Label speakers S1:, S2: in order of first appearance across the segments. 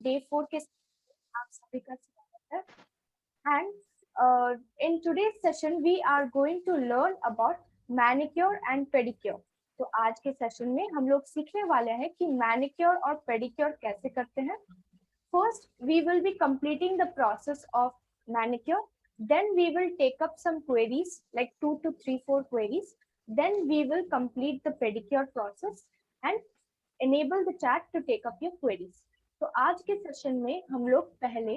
S1: Day 4 के आप सभी का स्वागत है and in today's session we are going to learn about manicure and pedicure. तो आज के सेशन में हम लोग सीखने वाले हैं कि मैनिक्योर और पेडिक्योर कैसे करते हैं। First, we will be completing the process of manicure. Then we will take up some queries like 2 to 3, 4 queries. Then we will complete the pedicure process and enable the chat to take up your queries. तो आज के session में हम लोग पहले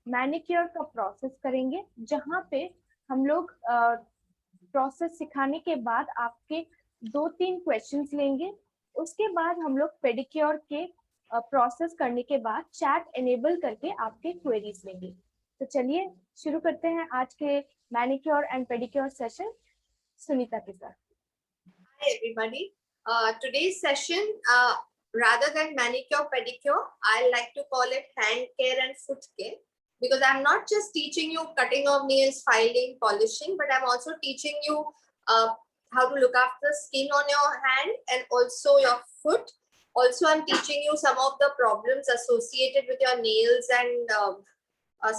S1: manicure का process करेंगे, जहां पे हम लोग प्रोसेस सिखाने के बाद आपके 2-3 क्वेश्चंस लेंगे। उसके बाद हम लोग पेडिक्योर के प्रोसेस करने के बाद चैट एनेबल करके आपके क्वेरीज लेंगे। तो चलिए शुरू करते हैं आज के manicure and pedicure session Sunita के साथ।
S2: Hi everybody. Today's session, rather than manicure pedicure, I like to call it hand care and foot care, because I'm not just teaching you cutting of nails, filing, polishing, but I'm also teaching you how to look after skin on your hand and also your foot. Also, I'm teaching you some of the problems associated with your nails and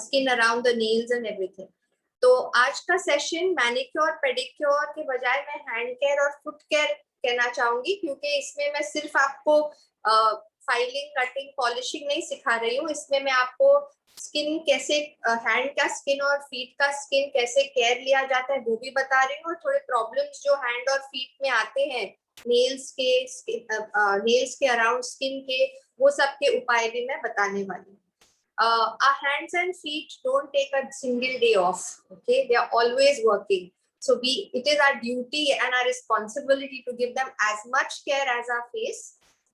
S2: skin around the nails and everything. तो आज का session manicure pedicure के बजाय मैं hand care और foot care कहना चाहूंगी, क्योंकि इसमें मैं सिर्फ आपको फाइलिंग, कटिंग, पॉलिशिंग नहीं सिखा रही हूँ। इसमें मैं आपको स्किन कैसे, हैंड का स्किन और फीट का स्किन कैसे केयर लिया जाता है वो भी बता रही हूँ, और थोड़े प्रॉब्लम्स जो हैंड और फीट में आते हैं नेल्स के अराउंड स्किन के, वो सब के उपाय भी मैं बताने वाली हूँ। Our hands and feet don't take a single day off. Okay, they are always working. So it is our duty and our responsibility to give them as much care as our face,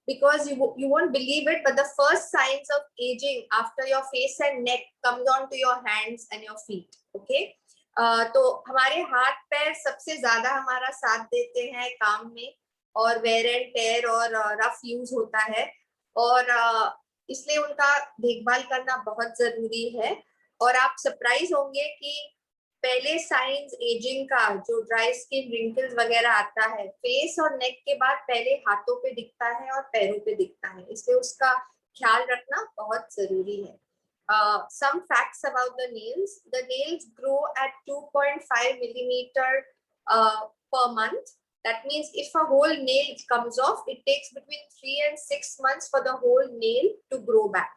S2: because you won't believe it, but the first signs of aging after your face and neck comes on to your hands and your feet. Okay, तो हमारे हाथ पैर सबसे ज्यादा हमारा साथ देते हैं काम में, और वेयर एंड टेयर और रफ यूज होता है, और इसलिए उनका देखभाल करना बहुत जरूरी है। और आप सरप्राइज होंगे कि पहले साइंस एजिंग का, जो ड्राई स्किन, रिंकल्स वगैरह आता है, फेस और नेक के बाद पहले हाथों पे दिखता है और पैरों पे दिखता है, इसलिए उसका ख्याल रखना बहुत जरूरी है। Some facts about the nails. The nails grow at 2.5 millimeter per month. That means if a whole nail comes off, it takes between 3 and 6 months for the whole nail to grow back.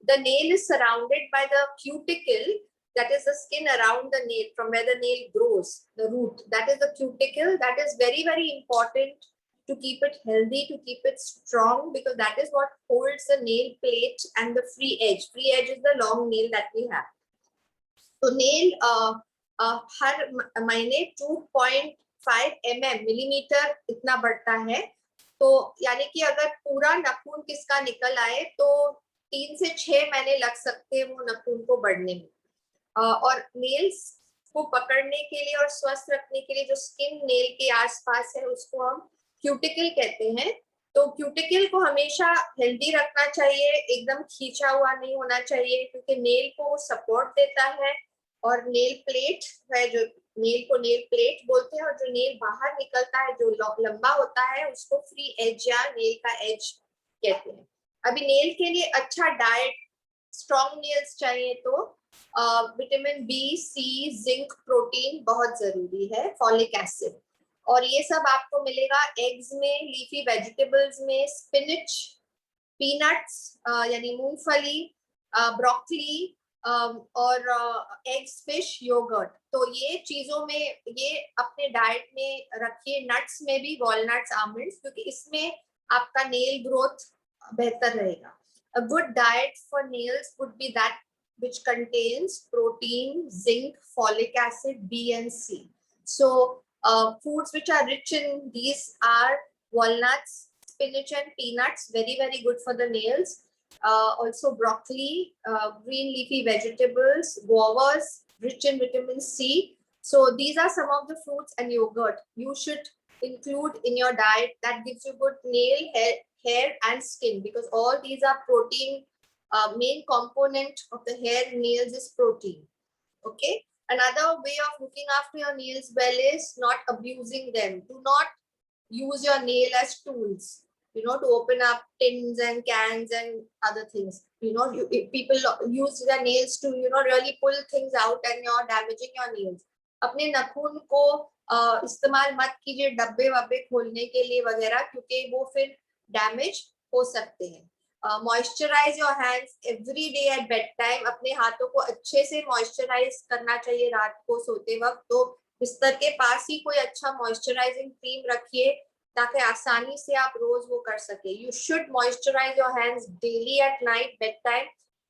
S2: The nail is surrounded by the cuticle, that is the skin around the nail from where the nail grows, the root. That is the cuticle. That is very, very important to keep it healthy, to keep it strong, because that is what holds the nail plate and the free edge. Free edge is the long nail that we have. So nail हर महीने 2.5 millimetre इतना बढ़ता है। तो यानी कि अगर पूरा नाखून किसका निकल आए तो 3 से 6 महीने लग सकते हैं वो नाखून को बढ़ने में। और नेल्स को पकड़ने के लिए और स्वस्थ रखने के लिए जो स्किन नेल के आसपास है उसको हम क्यूटिकल कहते हैं। तो क्यूटिकल को हमेशा हेल्दी रखना चाहिए, एकदम खींचा हुआ नहीं होना चाहिए, क्योंकि नेल को सपोर्ट देता है। और नेल प्लेट है, जो नेल को नेल प्लेट बोलते हैं, और जो नेल बाहर निकलता है जो लंबा होता है उसको फ्री एज या नेल का एज कहते हैं। अभी नेल के लिए अच्छा डाइट, स्ट्रॉन्ग नेल्स चाहिए तो विटामिन बी, सी, जिंक, प्रोटीन बहुत जरूरी है, फॉलिक एसिड, और ये सब आपको मिलेगा एग्स में, लीफी वेजिटेबल्स में, स्पिनच, पीनट्स यानी मूंगफली, ब्रोकली, और एग्स, फिश, योगर्ट। तो ये चीजों में, ये अपने डाइट में रखिए। नट्स में भी वॉलनट्स, आमंड्स, क्योंकि इसमें आपका नेल ग्रोथ बेहतर रहेगा। A good diet for nails would be that which contains protein, zinc, folic acid, B and C. So foods which are rich in these are walnuts, spinach and peanuts, very, very good for the nails. Also broccoli, green leafy vegetables, guavas, rich in vitamin C. So these are some of the fruits, and yogurt you should include in your diet. That gives you good nail, hair and skin, because all these are protein. Main component of the hair and nails is protein. Okay. Another way of looking after your nails well is not abusing them. Do not use your nail as tools. to open up tins and cans and other things. People use their nails to, really pull things out and you're damaging your nails. अपने नाखून को इस्तेमाल मत कीजिए डब्बे वब्बे खोलने के लिए वगैरह, क्योंकि वो फिर डैमेज हो सकते हैं. Moisturise your hands every day at bedtime. अपने हाथों को अच्छे से मॉइस्चराइज करना चाहिए रात को सोते वक्त. तो बिस्तर के पास ही कोई अच्छा मॉइस्चराइजिंग क्रीम रखिए ताकि आसानी से आप रोज वो कर सके. You should moisturise your hands daily at night bedtime.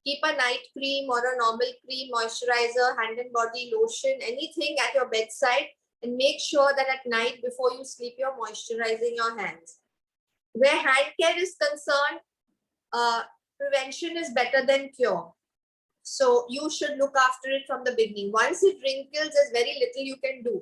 S2: Keep a night cream or a normal cream, moisturizer, hand and body lotion, anything at your bedside, and make sure that at night before you sleep you're moisturizing your hands. Where hand care is concerned, prevention is better than cure. So you should look after it from the beginning. Once it wrinkles, there's very little you can do.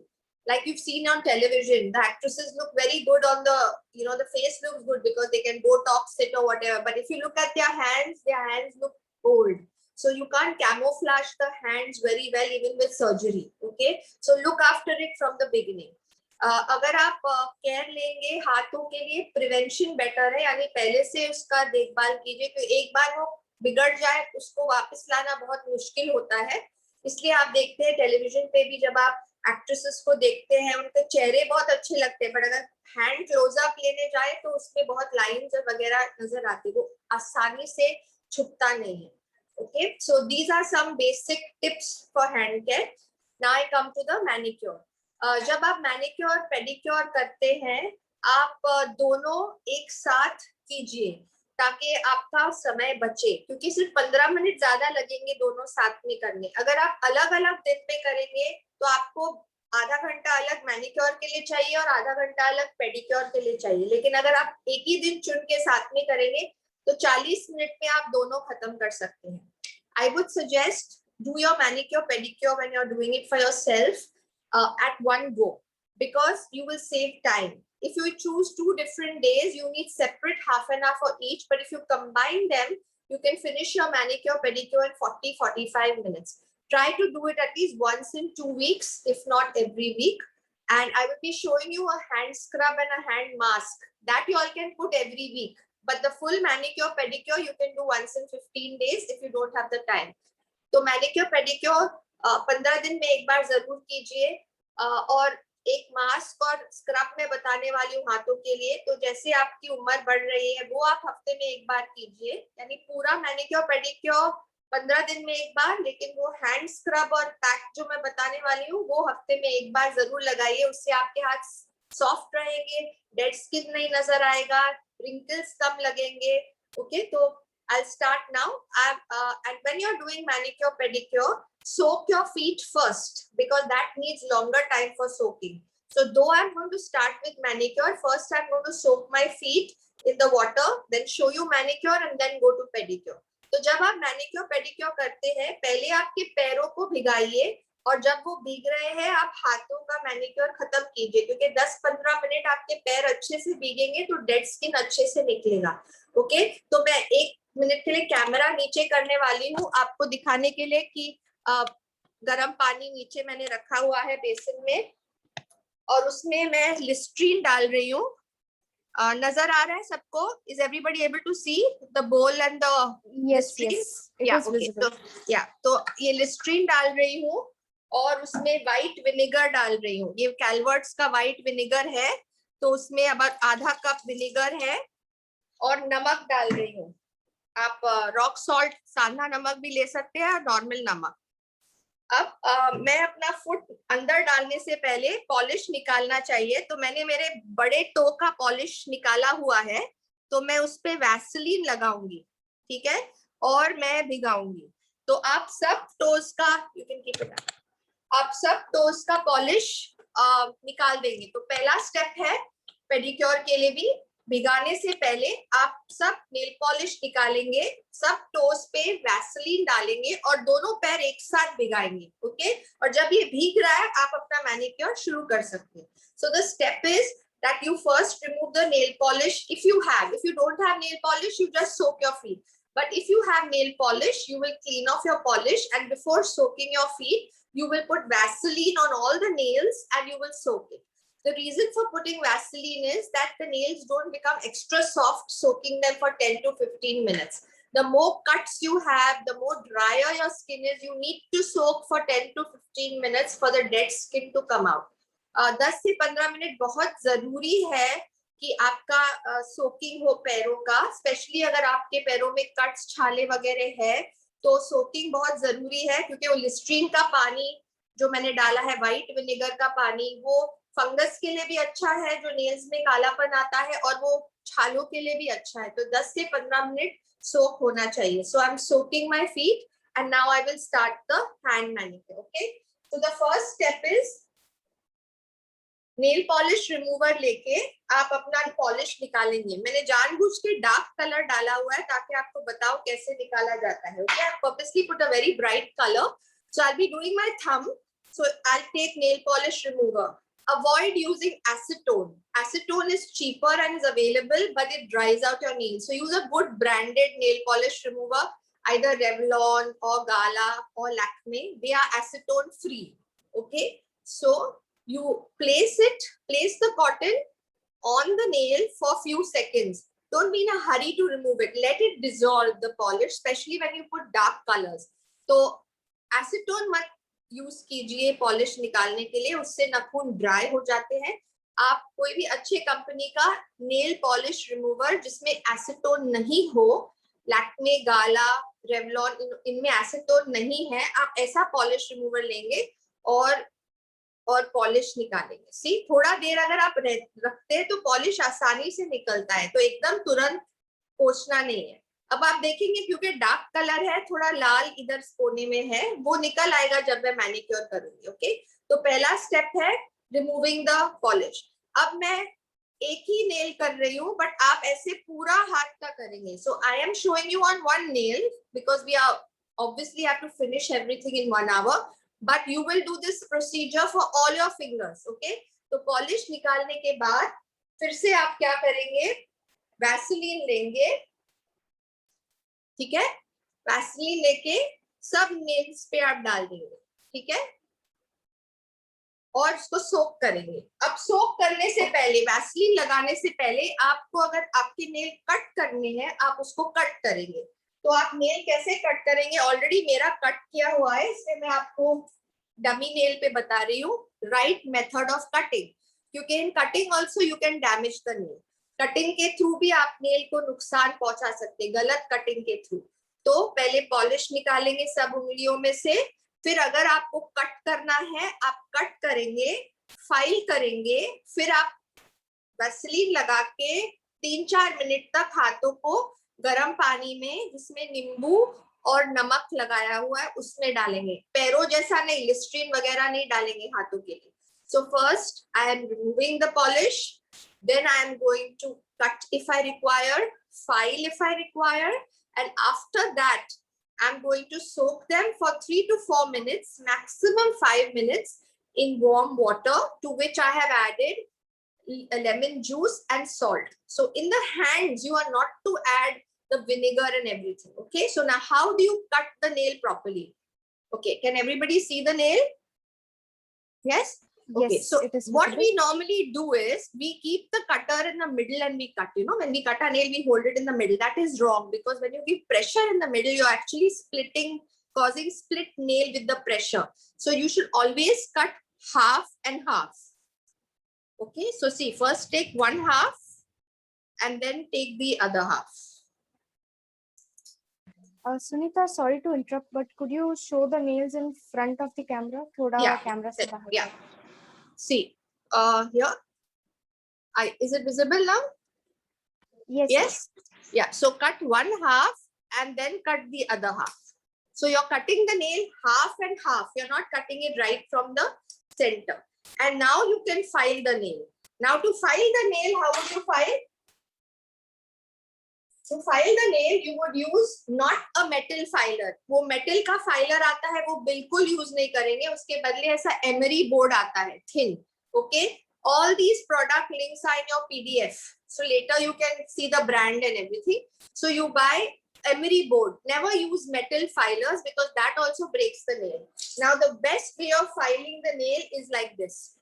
S2: Like you've seen on television, the actresses look very good on the, the face looks good because they can Botox it or whatever. But if you look at their hands look old. So you can't camouflage the hands very well even with surgery. Okay, so look after it from the beginning. अगर आप care लेंगे हाथों के लिए, prevention better है, यानी पहले से उसका देखभाल कीजिए. क्योंकि एक बार वो बिगड़ जाए उसको वापस लाना बहुत मुश्किल होता है. इसलिए आप देखते हैं टेलीविजन पे भी जब आप एक्ट्रेसेस को देखते हैं उनके चेहरे बहुत अच्छे लगते हैं, बट अगर हैंड क्लोजअप लेने जाए तो उसमें बहुत लाइंस वगैरह नजर आती है, वो आसानी से छुपता नहीं है. Okay, so these are some basic tips for hand care. Now I come to the manicure. जब आप मैनिक्योर पेडिक्योर करते हैं आप दोनों एक साथ कीजिए ताकि आपका समय बचे, क्योंकि सिर्फ 15 मिनट ज्यादा लगेंगे दोनों साथ में करने. अगर आप अलग अलग दिन में करेंगे तो आपको आधा घंटा अलग मैनिक्योर के लिए चाहिए और आधा घंटा अलग पेडिक्योर के लिए चाहिए. लेकिन अगर आप एक ही दिन चुन के साथ में करेंगे तो 40 मिनट में आप दोनों खत्म कर सकते हैं. I would suggest do your manicure pedicure when you're doing it for yourself at one go, because you will save time. If you choose 2 different days, you need separate half an hour for each, but if you combine them, you can finish your manicure pedicure in 40-45 minutes. Try to do it at least once in 2 weeks, if not every week. And I will be showing you a hand scrub and a hand mask that you all can put every week. But the full manicure pedicure you can do once in 15 days if you don't have the time. तो manicure pedicure 15 दिन में एक बार जरूर कीजिए. और एक mask और scrub में बताने वाली हूँ हाथों के लिए. तो जैसे आपकी उम्र बढ़ रही है वो आप हफ्ते में एक बार कीजिए, यानी पूरा मैनिक्योर पेडिक्योर 15 दिन में एक बार. लेकिन वो हैंड स्क्रब और पैक जो मैं बताने वाली हूँ वो हफ्ते में एक बार जरूर लगाइए. उससे आपके हाथ सॉफ्ट रहेंगे, डेड स्किन नहीं नजर आएगा, wrinkles कम लगेंगे. Okay, so I'll start now. And when you're doing manicure pedicure, soak your feet first because that needs longer time for soaking. So though I'm going to start with manicure, first I'm going to soak my feet in the water, then show you manicure and then go to pedicure. तो जब आप manicure pedicure करते हैं पहले आपके पैरों को भिगाइए और जब वो भीग रहे हैं आप हाथों का मैनिक्योर खत्म कीजिए, क्योंकि 10-15 मिनट आपके पैर अच्छे से भीगेंगे तो डेड स्किन अच्छे से निकलेगा. ओके, तो मैं 1 मिनट के लिए कैमरा नीचे करने वाली हूँ आपको दिखाने के लिए कि गर्म पानी नीचे मैंने रखा हुआ है बेसिन में और उसमें मैं लिस्ट्रीन डाल रही हूँ. नजर आ रहा है सबको? Is everybody able to see the bowl and the
S1: Yes, it is visible.
S2: तो ये लिस्ट्रीन डाल रही हूँ और उसमें व्हाइट विनेगर डाल रही हूँ. ये कैलवर्ट्स का व्हाइट विनेगर है तो उसमें अब आधा कप विनेगर है और नमक डाल रही हूँ. आप रॉक सॉल्ट साधा नमक भी ले सकते हैं, नॉर्मल नमक. अब मैं अपना फुट अंदर डालने से पहले पॉलिश निकालना चाहिए, तो मैंने मेरे बड़े टो का पॉलिश निकाला हुआ है तो मैं उस पे वैसलीन लगाऊंगी. ठीक है, और मैं भिगाऊंगी. तो आप सब टोज का आप सब टोज का पॉलिश निकाल देंगे. तो पहला स्टेप है पेडिक्योर के लिए भी, भिगाने से पहले आप सब नेल पॉलिश निकालेंगे, सब टोज पे वैसलीन डालेंगे और दोनों पैर एक साथ भिगाएंगे. ओके, और जब ये भीग रहा है आप अपना मैनिक्योर शुरू कर सकते हैं. So the step is that you first remove the nail polish if you have. If you don't have nail polish, you just soak your feet. But if you have nail polish, you will clean off your polish and before soaking your feet, you will put Vaseline on all the nails and you will soak it. The reason for putting Vaseline is that the nails don't become extra soft soaking them for 10 to 15 minutes. The more cuts you have, the more drier your skin is, you need to soak for 10 to 15 minutes for the dead skin to come out. 10 से 15 minute बहुत जरूरी है कि आपका soaking हो पैरों का, specially अगर आपके पैरों में कट्स छाले वगैरह है तो सोकिंग बहुत जरूरी है, क्योंकि वो लिस्ट्रीन का पानी जो मैंने डाला है, व्हाइट विनेगर का पानी, वो फंगस के लिए भी अच्छा है जो नेल्स में कालापन आता है, और वो छालों के लिए भी अच्छा है। तो 10 से 15 मिनट सोक होना चाहिए. So I'm soaking my feet and now I will start the hand manicure. Okay, so the first step is nail polish remover लेके आप अपना पॉलिश निकालेंगे. मैंने जानबूझ के डार्क कलर डाला हुआ है ताकि आपको बताओ कैसे निकाला जाता है. Okay, I purposely put a very bright color. So I'll be doing my thumb. So I'll take nail polish remover. Avoid using acetone. Acetone is cheaper and is available, but it dries out your nails. So use a good branded nail polish remover, either Revlon or Gala or Lakme. They are acetone free. Okay, so you place the cotton on the nail for a few seconds. Don't be in a hurry to remove it. Let it dissolve the polish, especially when you put dark colors. तो acetone मत use कीजिए polish निकालने के लिए, उससे नाखून dry हो जाते हैं. आप कोई भी अच्छे कंपनी का नेल पॉलिश रिमूवर जिसमें एसीटोन नहीं हो, लैक्मे, गाला, रेवलॉन, इनमें एसीटोन नहीं है, आप ऐसा पॉलिश रिमूवर लेंगे और पॉलिश निकालेंगे. सी, थोड़ा देर अगर आप रखते हैं तो पॉलिश आसानी से निकलता है, तो एकदम तुरंत पोंछना नहीं है. अब आप देखेंगे क्योंकि डार्क कलर है, थोड़ा लाल इधर कोने में है, वो निकल आएगा जब मैं मैनिक्योर करूंगी. ओके, तो पहला स्टेप है रिमूविंग द पॉलिश. अब मैं एक ही नेल कर रही हूँ, बट आप ऐसे पूरा हाथ का करेंगे. So I am showing you on one nail because we are obviously have to finish everything in 1 hour, but you will do this procedure for all your fingers. Okay, तो पॉलिश निकालने के बाद फिर से आप क्या करेंगे, वैसलीन लेंगे. ठीक है, वैसलीन लेके सब नेल्स पे आप डाल देंगे. ठीक है, और उसको सोक करेंगे. अब सोक करने से पहले, वैसलीन लगाने से पहले आपको, अगर आपके नेल कट करने हैं, आप उसको कट करेंगे. तो आप नेल कैसे कट करेंगे, ऑलरेडी मेरा कट किया हुआ है, इसलिए मैं आपको डमी नेल पे बता रही हूँ. राइट मेथड ऑफ कटिंग, क्योंकि in cutting also you can damage the nail. Cutting के थ्रू भी आप नेल को नुकसान पहुंचा सकते हैं, गलत कटिंग के थ्रू. तो पहले पॉलिश निकालेंगे सब उंगलियों में से, फिर अगर आपको कट करना है आप कट करेंगे, फाइल करेंगे, फिर आप वैसलीन लगा के 3-4 मिनट तक हाथों को गर्म पानी में, जिसमें नींबू और नमक लगाया हुआ है, उसमें डालेंगे. पैरों जैसा नहीं, लिस्ट्रीन वगैरह नहीं डालेंगे हाथों के लिए. So first I am removing the polish, then I am going to cut if I require, file if I require, and after that I'm going to soak them for 3 to 4 minutes, maximum 5 minutes in warm water, to which I have added lemon juice and salt. So in the hands you are not to add the vinegar and everything. Okay, so now how do you cut the nail properly? Okay, can everybody see the nail? Yes. Okay,
S1: Yes,
S2: so
S1: it is
S2: what
S1: visible.
S2: we normally do is we keep the cutter in the middle and we cut. You know, when we cut a nail, we hold it in the middle. That is wrong, because when you give pressure in the middle, you're actually splitting, causing split nail with the pressure. So you should always cut half and half. Okay, so see, first take one half and then take the other half.
S1: Sunita, sorry to interrupt, but could you show the nails in front of the camera? थोड़ा
S2: Yeah,
S1: camera से बाहर
S2: yeah. See, here. Is it visible now?
S1: Yes.
S2: Yes. Yeah. So cut one half and then cut the other half. So you're cutting the nail half and half. You're not cutting it right from the center. And now you can file the nail. Now to file the nail, how would you file? To file the nail, you would use not a metal filer. वो metal का filer आता है, वो बिल्कुल use नहीं करेंगे. उसके बदले ऐसा emery board आता है, thin. Okay. All these product links are in your PDF. So later you can see the brand and everything. So you buy emery board. Never use metal filers because that also breaks the nail. Now the best way of filing the nail is like this.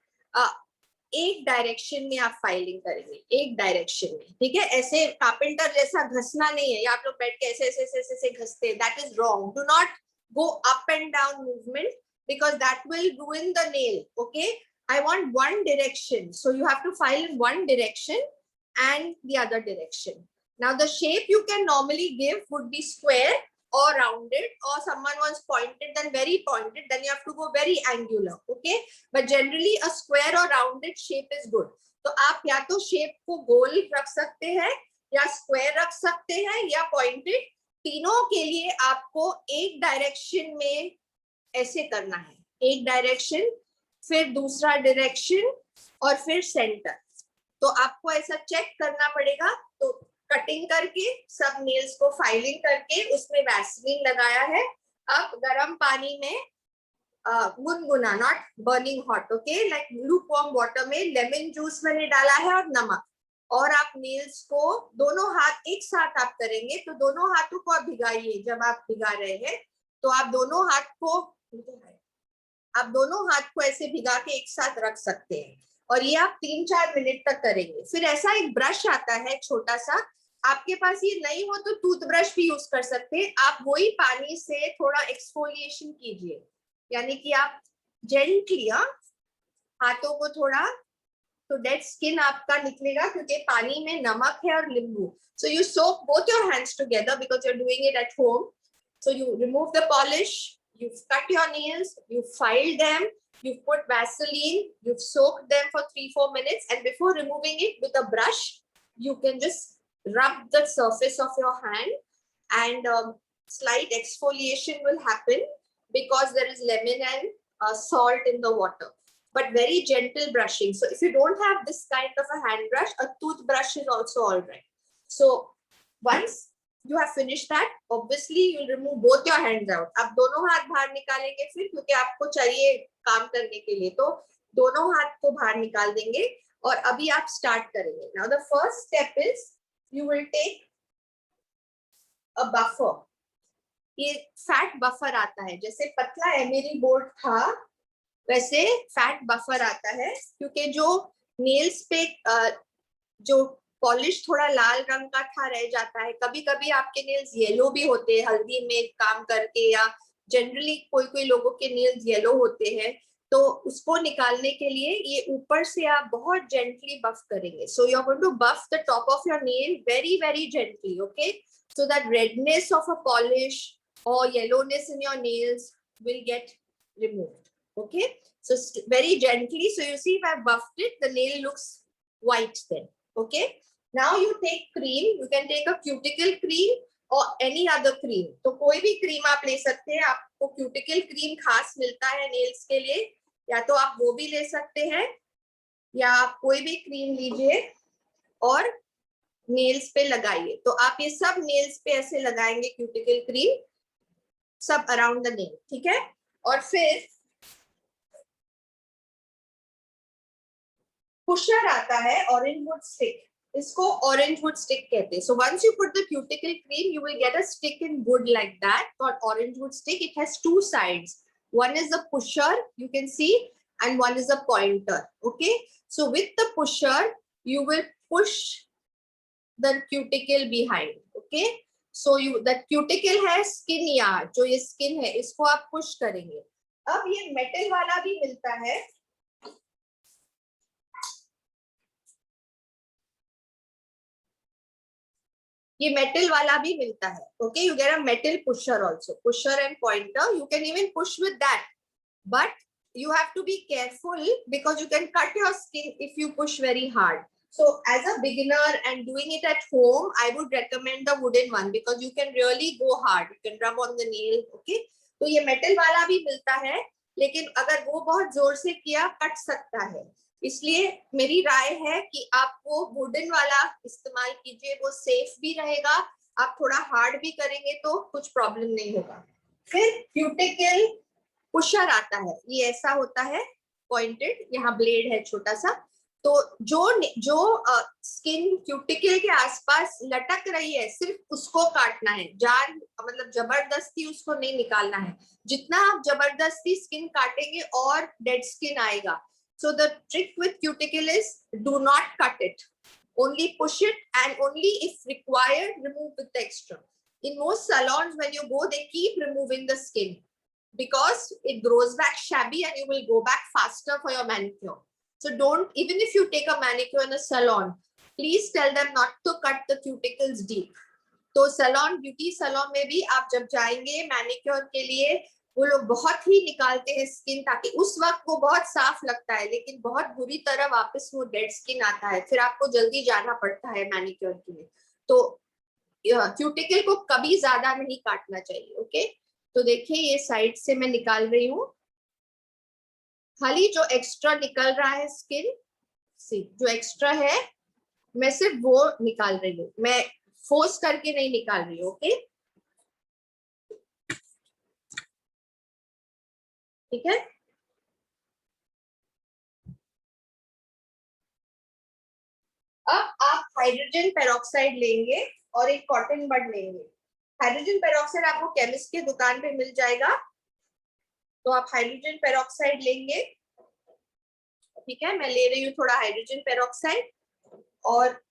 S2: एक direction में आप filing करेंगे, एक direction में, ठीक है। ऐसे carpenter जैसा घसना नहीं है, या आप लोग बैठ के ऐसे ऐसे ऐसे ऐसे घसते हैं, that is wrong. Do not go up and down movement because that will ruin the nail. Okay, I want one direction, so you have to file in one direction and the other direction. Now the shape you can normally give would be square or rounded, or someone wants pointed, then very pointed, then you have to go very angular. Okay, but generally a square or rounded shape is good. तो आप या तो shape को गोल रख सकते हैं, या square रख सकते हैं, या pointed. तीनों के लिए आपको एक डायरेक्शन में ऐसे करना है, एक डायरेक्शन, फिर दूसरा डायरेक्शन, और फिर सेंटर. तो आपको ऐसा चेक करना पड़ेगा. तो कटिंग करके सब नेल्स को फाइलिंग करके उसमें वैसलीन लगाया है. अब गर्म पानी में गुनगुना, not burning hot, okay, like lukewarm water में लेमन जूस मैंने डाला है और नमक. और आप नेल्स को दोनों हाथ एक साथ आप करेंगे, तो दोनों हाथों को आप भिगाइए. जब आप भिगा रहे हैं तो आप दोनों हाथ को ऐसे भिगा के एक साथ रख सकते हैं, और ये आप 3-4 मिनट तक करेंगे. फिर ऐसा एक ब्रश आता है छोटा सा, आपके पास ये नहीं हो तो टूथब्रश भी यूज कर सकते हैं. आप वही पानी से थोड़ा एक्सफोलिएशन कीजिए, यानी कि आप जेंटली हाथों को थोड़ा, तो डेड स्किन आपका निकलेगा, क्योंकि पानी में नमक है और नींबू. So you soak both your hands together because you're doing it at home. So you remove the polish, you've cut your nails, you've filed them, you've put Vaseline, you've soaked them for 3-4 minutes, and before removing it with a brush, you can just rub the surface of your hand, and slight exfoliation will happen because there is lemon and salt in the water. But very gentle brushing. So if you don't have this kind of a hand brush, a toothbrush is also all right. So once you have finished that, obviously you'll remove both your hands out. आप दोनों हाथ बाहर निकालेंगे फिर, क्योंकि आपको चाहिए काम करने के लिए, तो दोनों हाथ को बाहर निकाल देंगे. और अभी आप स्टार्ट करेंगे. Now the first step is you will take a buffer. ये फैट बफर आता है, जैसे पतला एमरी बोर्ड था वैसे फैट बफर आता है, क्योंकि जो नेल्स पे जो पॉलिश थोड़ा लाल रंग का था रह जाता है. कभी कभी आपके नेल्स येलो भी होते हैं हल्दी में काम करके, या जनरली कोई कोई लोगों के नेल्स येलो होते हैं, तो उसको निकालने के लिए ये ऊपर से आप बहुत जेंटली बफ करेंगे. So you are going to buff the top of your nail very very gently, okay, so that redness of a polish और yellowness in your nails will get removed. Okay, so very gently. So you see, if I buffed it, the nail looks white then. Okay, now you take cream. You can take a cuticle cream or any other cream. तो कोई भी cream आप ले सकते हैं. आपको cuticle cream खास मिलता है नेल्स के लिए, या तो आप वो भी ले सकते हैं, या आप कोई भी क्रीम लीजिए और नेल्स पे लगाइए. तो आप ये सब नेल्स पे ऐसे लगाएंगे क्यूटिकल क्रीम, सब अराउंड द नेल, ठीक है. और फिर पुशर आता है ऑरेंज वुड स्टिक, इसको ऑरेंज वुड स्टिक कहते हैं. So once you put the cuticle cream, you will get a stick in wood like that called orange wood stick. It has 2 sides. One is the pusher, you can see, and one is the pointer. Okay, so with the pusher you will push the cuticle behind. Okay, so the cuticle है skin yard, जो ये skin है इसको आप push करेंगे. अब ये metal वाला भी मिलता है, ये मेटल वाला भी मिलता है. Okay, you get a metal pusher also, pusher and pointer. You can even push with that, but you have to be careful because you can cut your skin if you push very hard. So as a beginner and doing it at home, I would recommend the wooden one because you can really go hard. You can rub on the nail. Okay, तो ये metal वाला भी मिलता है, लेकिन अगर वो बहुत जोर से किया कट सकता है. इसलिए मेरी राय है कि आप वो वुडन वाला इस्तेमाल कीजिए, वो सेफ भी रहेगा. आप थोड़ा हार्ड भी करेंगे तो कुछ प्रॉब्लम नहीं होगा. फिर क्यूटिकल पुशर आता है, ये ऐसा होता है पॉइंटेड, यहाँ ब्लेड है छोटा सा. तो जो स्किन क्यूटिकल के आसपास लटक रही है सिर्फ उसको काटना है. जान मतलब जबरदस्ती उसको नहीं निकालना है. जितना आप जबरदस्ती स्किन काटेंगे और डेड स्किन आएगा. So the trick with cuticle is do not cut it. Only push it, and only if required, remove with the extra. In most salons, when you go, they keep removing the skin because it grows back shabby and you will go back faster for your manicure. So don't, even if you take a manicure in a salon, please tell them not to cut the cuticles deep. तो salon, beauty salon में भी आप जब जाएंगे manicure के लिए, वो लोग बहुत ही निकालते हैं स्किन, ताकि उस वक्त वो बहुत साफ लगता है, लेकिन बहुत बुरी तरह वापस वो डेड स्किन आता है, फिर आपको जल्दी जाना पड़ता है मैनिक्योर के लिए. तो क्यूटिकल को कभी ज्यादा नहीं काटना चाहिए. ओके, तो देखिए ये साइड से मैं निकाल रही हूँ. खाली जो एक्स्ट्रा निकल रहा है स्किन, जो एक्स्ट्रा है मैं सिर्फ वो निकाल रही हूँ, मैं फोर्स करके नहीं निकाल रही हूँ. ओके, ठीक है. अब आप हाइड्रोजन पेरोक्साइड लेंगे और एक कॉटन बड लेंगे. हाइड्रोजन पेरोक्साइड आपको केमिस्ट के दुकान पे मिल जाएगा, तो आप हाइड्रोजन पेरोक्साइड लेंगे. ठीक है, मैं ले रही हूँ थोड़ा हाइड्रोजन पेरोक्साइड और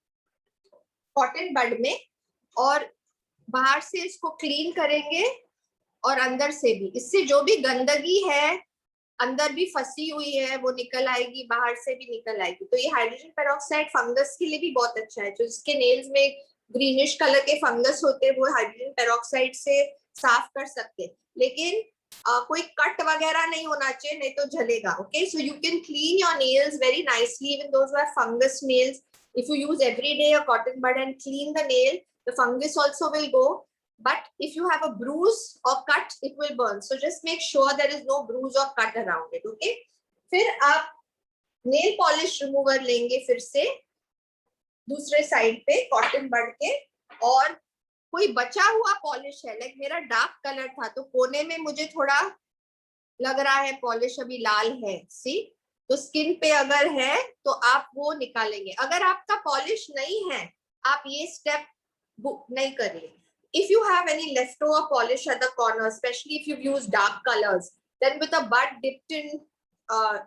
S2: कॉटन बड में, और बाहर से इसको क्लीन करेंगे और अंदर से भी. इससे जो भी गंदगी है अंदर भी फंसी हुई है वो निकल आएगी, बाहर से भी निकल आएगी. तो ये हाइड्रोजन पेरोक्साइड फंगस के लिए भी बहुत अच्छा है. जो इसके नेल्स में ग्रीनिश कलर के फंगस होते हैं वो हाइड्रोजन पेरोक्साइड से साफ कर सकते हैं, लेकिन कोई कट वगैरह नहीं होना चाहिए, नहीं तो जलेगा. Okay, so you can clean your nails very nicely even those who have fungus nails. If you use every day a cotton bud and clean the nail, the fungus also will go. But if you have a bruise or cut, it will burn. So just make sure there is no bruise or cut around it. Okay. फिर आप nail polish remover लेंगे फिर से दूसरे side पे cotton बड के, और कोई बचा हुआ पॉलिश है, लाइक मेरा डार्क कलर था तो कोने में मुझे थोड़ा लग रहा है पॉलिश अभी लाल है, सी, तो स्किन पे अगर है तो आप वो निकालेंगे. अगर आपका पॉलिश नहीं है आप ये स्टेप नहीं करिए. If you have any leftover polish at the corner, especially if you've used dark colors, then with a bud dipped in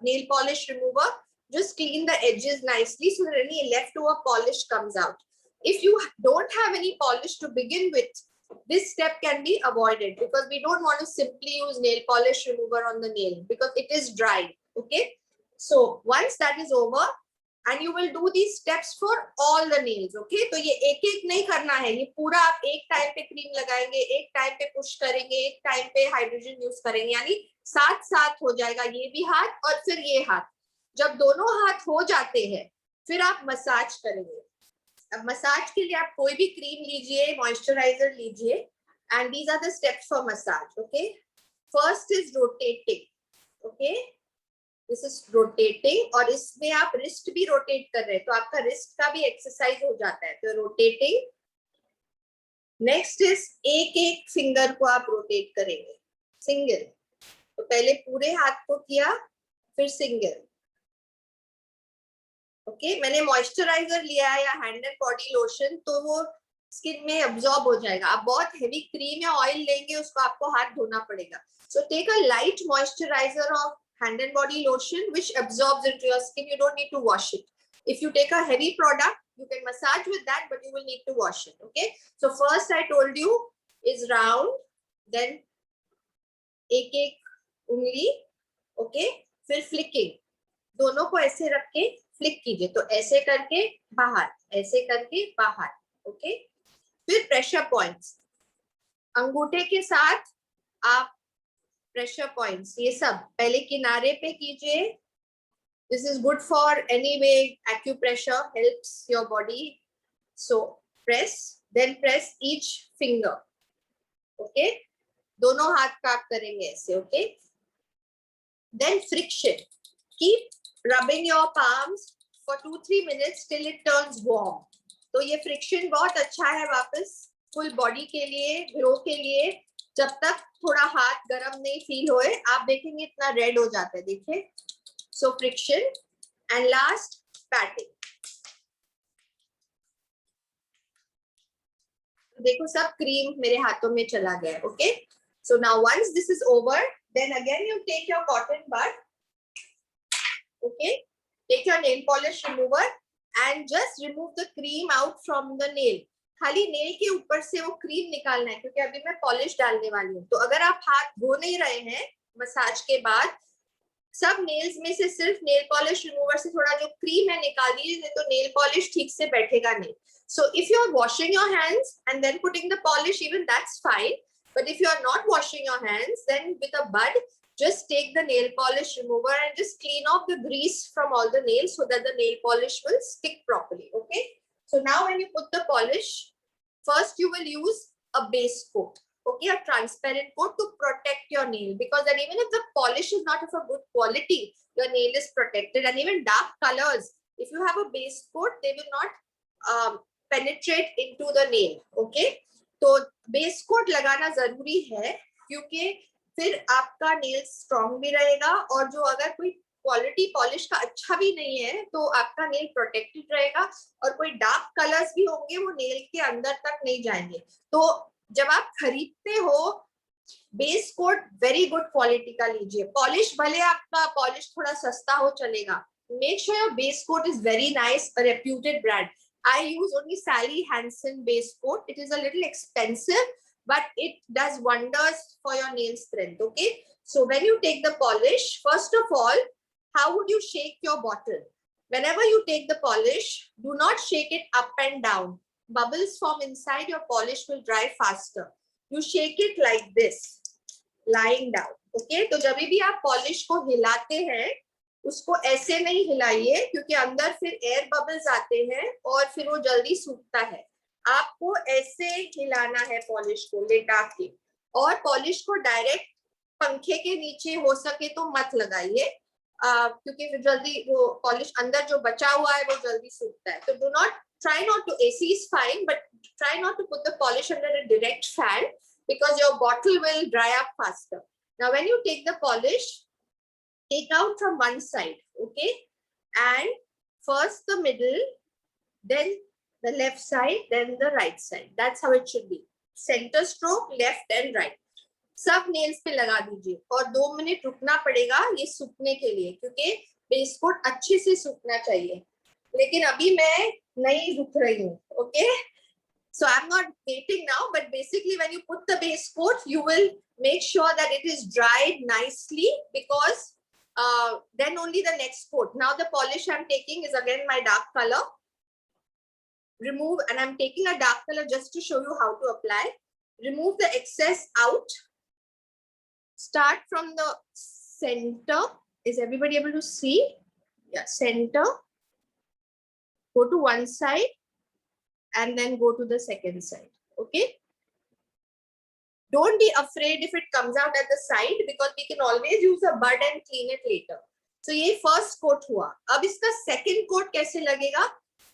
S2: nail polish remover, just clean the edges nicely so that any leftover polish comes out. If you don't have any polish to begin with, this step can be avoided, because we don't want to simply use nail polish remover on the nail because it is dry. Okay. So once that is over, and you will do these steps for all the nails. Okay, तो ये एक एक नहीं करना है, ये पूरा आप एक टाइम पे क्रीम लगाएंगे, एक टाइम पे पुश करेंगे, एक टाइम पे हाइड्रोजन यूज करेंगे, यानी साथ साथ हो जाएगा ये भी हाथ और फिर ये हाथ. जब दोनों हाथ हो जाते हैं फिर आप मसाज करेंगे. अब मसाज के लिए आप कोई भी क्रीम लीजिए, मॉइस्चराइजर लीजिए, and these are the steps for massage. Okay, first is rotating. Okay, this is rotating, और इसमें आप रिस्ट भी रोटेट कर रहे हैं तो आपका रिस्ट का भी एक्सरसाइज हो जाता है. तो रोटेटिंग. नेक्स्ट इज एक एक फिंगर को आप रोटेट करेंगे, सिंगल. तो पहले पूरे हाथ को किया, फिर सिंगल. ओके, मैंने मॉइस्चराइजर लिया है या हैंड एंड बॉडी लोशन, तो वो स्किन में अब्सॉर्ब हो जाएगा. आप बहुत हेवी क्रीम या ऑयल लेंगे उसको आपको हाथ धोना पड़ेगा. So take a light moisturiser of hand and body lotion which absorbs into your skin. You don't need to wash it. If you take a heavy product, you can massage with that, but you will need to wash it. Okay, so first I told you is round, then एक एक उंगली. Okay, फिर flicking, दोनों को ऐसे रख के flick कीजिए. तो ऐसे करके बाहर, ऐसे करके बाहर. ओके, फिर प्रेशर पॉइंट्स, अंगूठे के साथ आप प्रेशर पॉइंट्स, ये सब पहले किनारे पे कीजिए. This is good for anyway, acupressure helps your body. So press, then press each finger. Okay, दोनों हाथ का आप करेंगे ऐसे. Okay, then friction. Keep rubbing your palms for 2-3 minutes till it turns warm. तो ये फ्रिक्शन बहुत अच्छा है वापस फुल बॉडी के लिए, ग्लो के लिए. जब तक थोड़ा हाथ गरम नहीं फील होए, आप देखेंगे इतना रेड हो जाता है. देखिए, so friction. And last patting. देखो सब क्रीम मेरे हाथों में चला गया. Okay, so now once this is over, then again you take your cotton bud Okay, take your nail polish remover and just remove the cream out from the nail. खाली nail के ऊपर से वो क्रीम निकालना है, क्योंकि अभी मैं पॉलिश डालने वाली हूँ. तो अगर आप हाथ धो नहीं रहे हैं मसाज के बाद, सब नेल्स में से सिर्फ नेल पॉलिश रिमूवर से थोड़ा जो क्रीम है निकाल दीजिए, तो नेल पॉलिश ठीक से बैठेगा नहीं. So if you are washing your hands and then putting the polish, even that's fine. But if you are not washing your hands, then with a bud, just take the nail polish remover and just clean off the grease from all the nails so that the nail polish will stick properly. Okay. So now when you put the polish, first you will use a base coat. Okay, a transparent coat to protect your nail, because then even if the polish is not of a good quality, your nail is protected. And even dark colors, if you have a base coat, they will not penetrate into the nail. Okay, तो base coat लगाना जरूरी है, क्योंकि फिर आपका nail strong भी रहेगा, और जो अगर कोई क्वालिटी पॉलिश का अच्छा भी नहीं है तो आपका नेल प्रोटेक्टेड रहेगा, और कोई डार्क कलर्स भी होंगे वो नेल के अंदर तक नहीं जाएंगे. तो जब आप खरीदते हो base coat very good quality का लीजिए. पॉलिश भले आपका पॉलिश थोड़ा सस्ता हो चलेगा, make sure your base coat is very nice, a reputed brand. I use only Sally Hansen base coat. It is a little expensive, but it does wonders for your nail strength. Okay, so when you take the polish, first of all, how would you shake your bottle? Whenever you take the polish, do not shake it up and down. Bubbles form inside, your polish will dry faster. You shake it like this, lying down. Okay, तो जब भी आप polish को हिलाते हैं, उसको ऐसे नहीं हिलाइए, क्योंकि अंदर फिर एयर बबल्स आते हैं और फिर वो जल्दी सूखता है. आपको ऐसे हिलाना है पॉलिश को लेटा के, और पॉलिश को डायरेक्ट पंखे के नीचे हो सके तो मत लगाइए, क्योंकि फिर जल्दी वो पॉलिश अंदर जो बचा हुआ है वो जल्दी सूखता है. तो do not try not to, AC is fine, but try not to put the polish under a direct fan, because your bottle will dry up faster. Now when you take the polish, take out from one side. Okay, and first the middle, then the left side, then the right side. That's how it should be. Center stroke, left and right. सब nails पे लगा दीजिए, और 2 minute रुकना पड़ेगा ये सूखने के लिए, क्योंकि बेस कोट अच्छे से सूखना चाहिए. लेकिन अभी मैं नहीं रुक रही हूँ. Okay, so I'm not waiting now, but basically when you put the base coat, you will make sure that it is dried nicely, because then only the next coat. Now the polish I'm taking is again my dark color. Remove, and I'm taking a dark color just to show you how to apply. Remove the excess out. Start from the center. Is everybody able to see? Yeah, center. Go to one side and then go to the second side. Okay, don't be afraid if it comes out at the side, because we can always use a bud and clean it later. So ये first coat हुआ. अब इसका second coat कैसे लगेगा?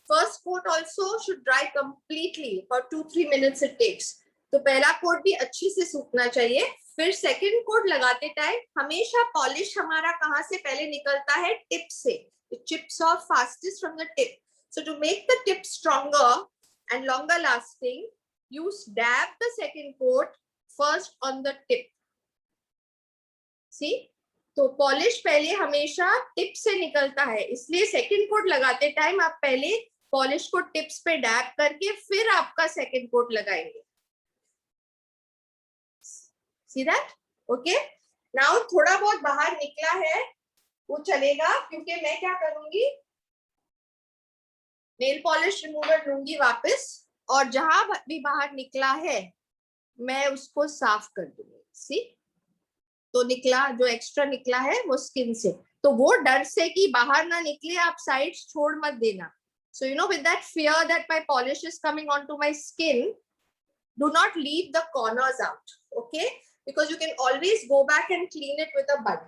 S2: First coat also should dry completely, for 2-3 minutes it takes. तो पहला coat भी अच्छी से सूखना चाहिए. फिर सेकंड कोट लगाते टाइम हमेशा पॉलिश हमारा कहाँ से पहले निकलता है? टिप से. It chips off fastest from the tip. So to make the tip stronger and longer lasting, you dab the second coat first on the tip. See? तो पॉलिश पहले हमेशा टिप से निकलता है, इसलिए सेकंड कोट लगाते time आप पहले पॉलिश को टिप्स पे डैब करके फिर आपका सेकंड कोट लगाएंगे. See that? Okay. Now थोड़ा बहुत बाहर निकला है वो चलेगा, क्योंकि मैं क्या करूंगी, नेल पॉलिश रिमूवर लूंगी वापस, और जहां भी बाहर निकला है मैं उसको साफ कर दूंगी. सी, तो निकला जो एक्स्ट्रा निकला है वो स्किन से, तो वो डर से कि बाहर ना निकले आप साइड छोड़ मत देना. So you know, with that fear that my polish is coming onto my skin, do not leave the corners out. Okay, because you can always go back and clean it with a bud.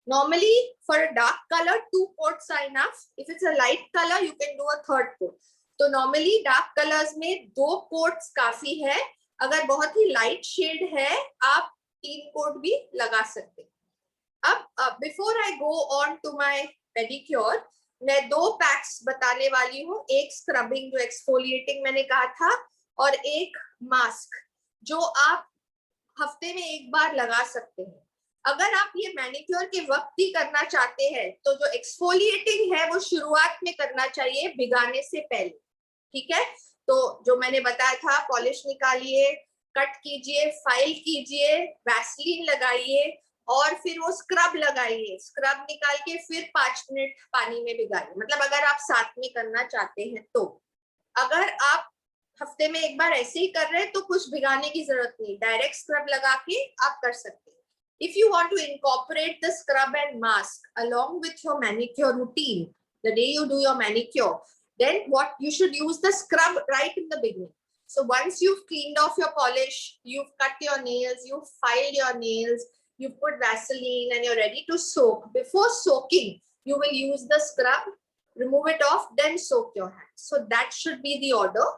S2: Normally for a dark color 2 coats are enough. If it's a light color you can do a third coat. तो normally dark colors में 2 coats काफी है. अगर बहुत ही light shade है आप 3 coat भी लगा सकते. अब before I go on to my pedicure, मैं 2 पैक्स बताने वाली हूँ. एक स्क्रबिंग जो एक्सफोलिएटिंग मैंने कहा था, और एक मास्क जो आप हफ्ते में एक बार लगा सकते हैं. अगर आप ये मैनिक्योर के वक्त ही करना चाहते हैं तो जो एक्सफोलिएटिंग है वो शुरुआत में करना चाहिए, भिगाने से पहले, ठीक है। तो जो मैंने बताया था, पॉलिश निकालिए, कट कीजिए, फाइल कीजिए, वैसलीन लगाइए और फिर वो स्क्रब लगाइए, स्क्रब निकाल के फिर 5 मिनट पानी में भिगाइए। मतलब अगर आप साथ में करना चाहते हैं तो, अगर आप हफ्ते में एक बार ऐसे ही कर रहे हैं तो कुछ भिगाने की जरूरत नहीं, डायरेक्ट स्क्रब लगा के आप कर सकते हैं। If you want to incorporate the scrub and mask along with your manicure routine, the day you do your manicure, then what you should use the scrub right in the beginning. So once you've cleaned off your polish, you've cut your nails, you've filed your nails, you put Vaseline and you're ready to soak. Before soaking, you will use the scrub, remove it off, then soak your hands. So that should be the order.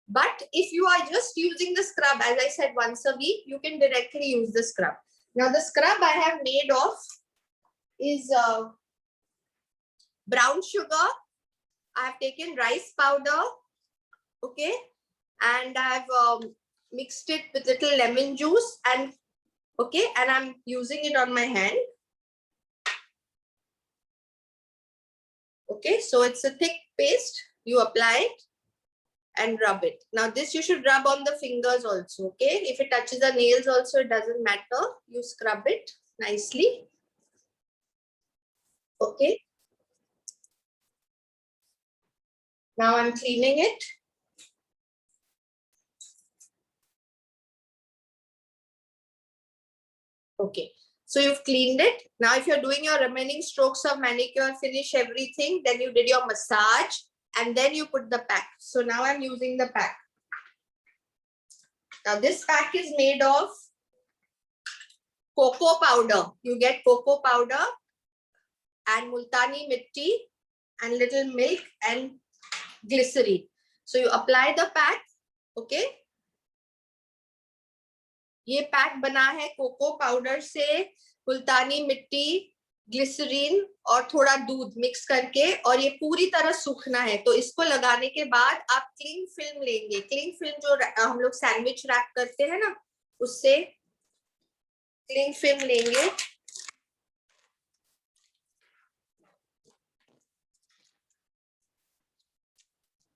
S2: But if you are just using the scrub, as I said, once a week, you can directly use the scrub. Now the scrub I have made of is brown sugar. I have taken rice powder, okay, and I have mixed it with little lemon juice, and okay, and I'm using it on my hand. Okay, so it's a thick paste. You apply it and rub it. Now this you should rub on the fingers also, okay? If it touches the nails also, it doesn't matter. You scrub it nicely. Okay. Now I'm cleaning it. Okay. So you've cleaned it. Now if you're doing your remaining strokes of manicure, finish everything, then you did your massage and then you put the pack. So now I'm using the pack. Now this pack is made of cocoa powder. You get cocoa powder and multani mitti and little milk and glycerin. So you apply the pack, okay? ये pack बना है cocoa powder से, मुल्तानी मिट्टी, glycerine और थोड़ा दूध mix करके, और ये पूरी तरह सूखना है। तो इसको लगाने के बाद आप क्लिंग फिल्म लेंगे। क्लिंग फिल्म जो हम लोग सैंडविच रैप करते हैं ना, उससे क्लिंग फिल्म लेंगे।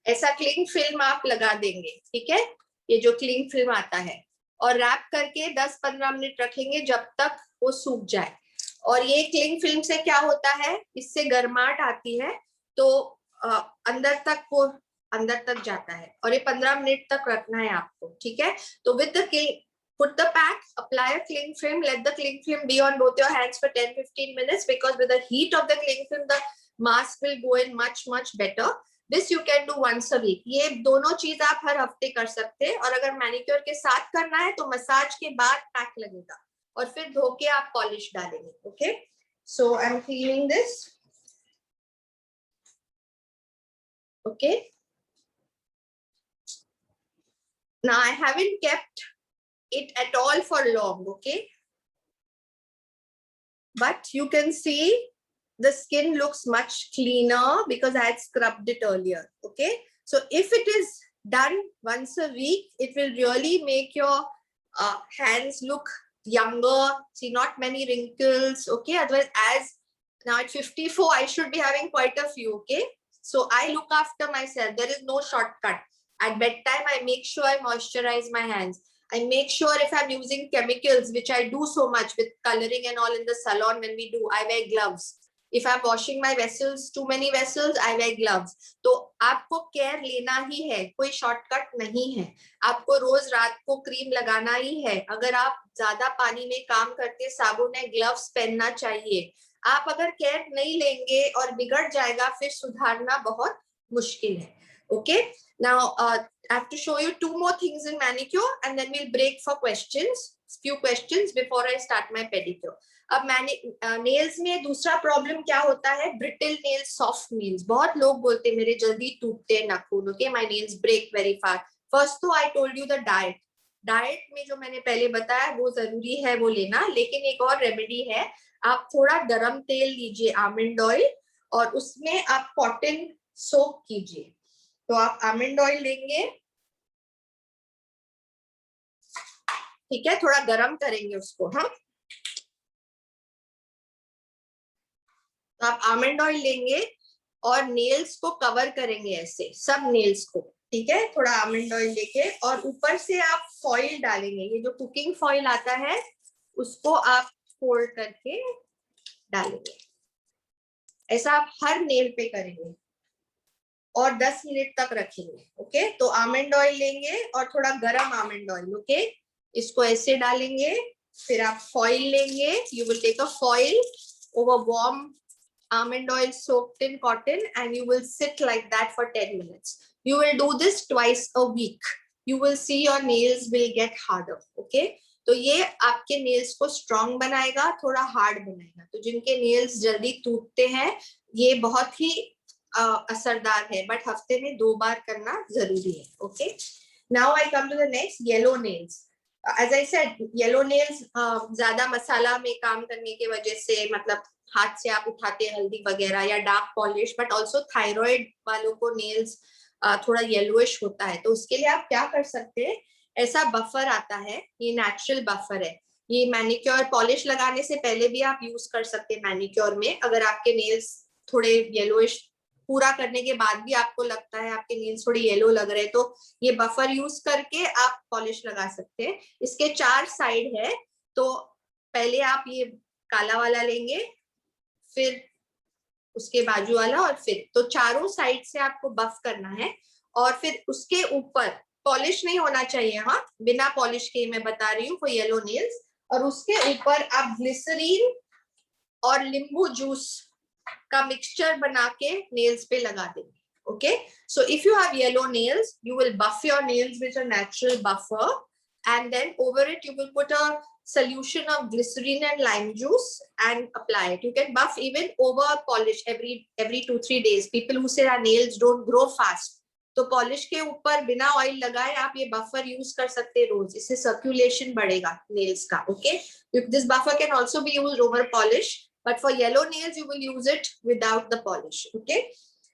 S2: ऐसा क्लिंग फिल्म आप लगा देंगे, ठीक है, ये जो क्लिंग फिल्म आता है, और रैप करके 10-15 मिनट रखेंगे जब तक वो सूख जाए। और ये क्लिंग फिल्म से क्या होता है, इससे गर्माहट आती है, तो अंदर तक जाता है, और ये 15 मिनट तक रखना है आपको, ठीक है। तो with the put the pack, apply a cling film, let the cling film be on both your hands for 10-15 minutes, because with the heat of the cling film, the mask will go in much better. This you can do once a week. ये दोनों चीज आप हर हफ्ते कर सकते हैं, और अगर मैनिक्योर के साथ करना है तो मसाज के बाद पैक लगेगा, और फिर धो के आप पॉलिश डालेंगे, okay. So I M cleaning this, okay. Now I haven't kept it at all for long, okay, but you can see the skin looks much cleaner because I had scrubbed it earlier, okay. So if it is done once a week, it will really make your hands look younger, see not many wrinkles, okay. Otherwise, as now at 54, I should be having quite a few, okay. So I look after myself. There is no shortcut. At bedtime, I make sure I moisturize my hands. I make sure if I'm using chemicals, which I do so much with coloring and all in the salon when we do, I wear gloves. If I'm washing my vessels, too many vessels, I wear gloves. तो आपको care लेना ही है, कोई shortcut नहीं है। आपको रोज रात को क्रीम लगाना ही है। अगर आप ज्यादा पानी में काम करते, साबुन है, ग्लव्स पहनना चाहिए। आप अगर केयर नहीं लेंगे और बिगड़ जाएगा, फिर सुधारना बहुत मुश्किल है, okay. Now I have to show you two more things in manicure, and then we'll break for questions, few questions before I start my pedicure. अब नेल्स में दूसरा प्रॉब्लम क्या होता है, ब्रिटल नेल्स, सॉफ्ट नेल्स। बहुत लोग बोलते हैं मेरे जल्दी टूटते हैं नाखून, okay, my nails break very fast. First तो I told you the diet में जो मैंने पहले बताया वो जरूरी है वो लेना, लेकिन एक और रेमेडी है। आप थोड़ा गरम तेल लीजिए, आमंड ऑयल, और उसमें आप कॉटन सोक कीजिए। तो आप आमंड ऑयल लेंगे, ठीक है, थोड़ा गरम करेंगे उसको, हाँ, तो आप आमंड ऑयल लेंगे और नेल्स को कवर करेंगे ऐसे, सब नेल्स को, ठीक है। थोड़ा आमंड ऑयल लेके और ऊपर से आप फॉइल डालेंगे, ये जो कुकिंग फॉइल आता है उसको आप फोल्ड करके डालेंगे। ऐसा आप हर नेल पे करेंगे और 10 मिनट तक रखेंगे। ओके, तो आमंड ऑयल लेंगे और थोड़ा गरम आमंड ऑयल, ओके, इसको ऐसे डालेंगे। फिर आप फॉइल लेंगे, you will take a foil over warm almond oil soaked in cotton and you will sit like that for 10 minutes. You will do this twice a week. You will see your nails will get harder. Okay, तो ये आपके nails को strong बनाएगा, थोड़ा hard बनाएगा। तो जिनके nails जल्दी टूटते हैं ये बहुत ही असरदार है, बट हफ्ते में 2 बार करना जरूरी है। Okay, now I come to the next, yellow nails. As I said, yellow nails ज्यादा मसाला में काम करने की वजह से, मतलब हाथ से आप उठाते हैं हल्दी वगैरह या dark polish, but also thyroid वालों को नेल्स थोड़ा येलोइश होता है। तो उसके लिए आप क्या कर सकते हैं, ऐसा बफर आता है, ये नेचुरल बफर है, ये मैनिक्योर पॉलिश लगाने से पहले भी आप यूज कर सकते हैं मैनिक्योर में। अगर आपके नेल्स थोड़े येलोइश, पूरा करने के बाद भी आपको लगता है आपके नेल्स थोड़े येलो लग रहे हैं, तो ये बफर यूज करके आप पॉलिश लगा सकते हैं। इसके 4 साइड है, तो पहले आप ये काला वाला लेंगे, फिर उसके बाजू वाला, और फिर, तो चारों साइड से आपको बफ करना है। और फिर उसके ऊपर पॉलिश नहीं होना चाहिए, हाँ, बिना पॉलिश के मैं बता रही हूँ फॉर येलो नेल्स। और उसके ऊपर आप ग्लिसरीन और नींबू जूस का मिक्सचर बना के नेल्स पे लगा देंगे। Okay, so if you have yellow nails, you will buff your nails with a natural buffer, and then over it you will put a solution of glycerine and lime juice and apply it. You can buff even over polish every 2-3 days. People who say our nails don't grow fast, तो polish के ऊपर बिना oil लगाए आप ये buffer use कर सकते हैं रोज, इससे सर्कुलेशन बढ़ेगा नेल्स का। Okay, this buffer can also be used over polish, but for yellow nails you will use it without the polish. Okay,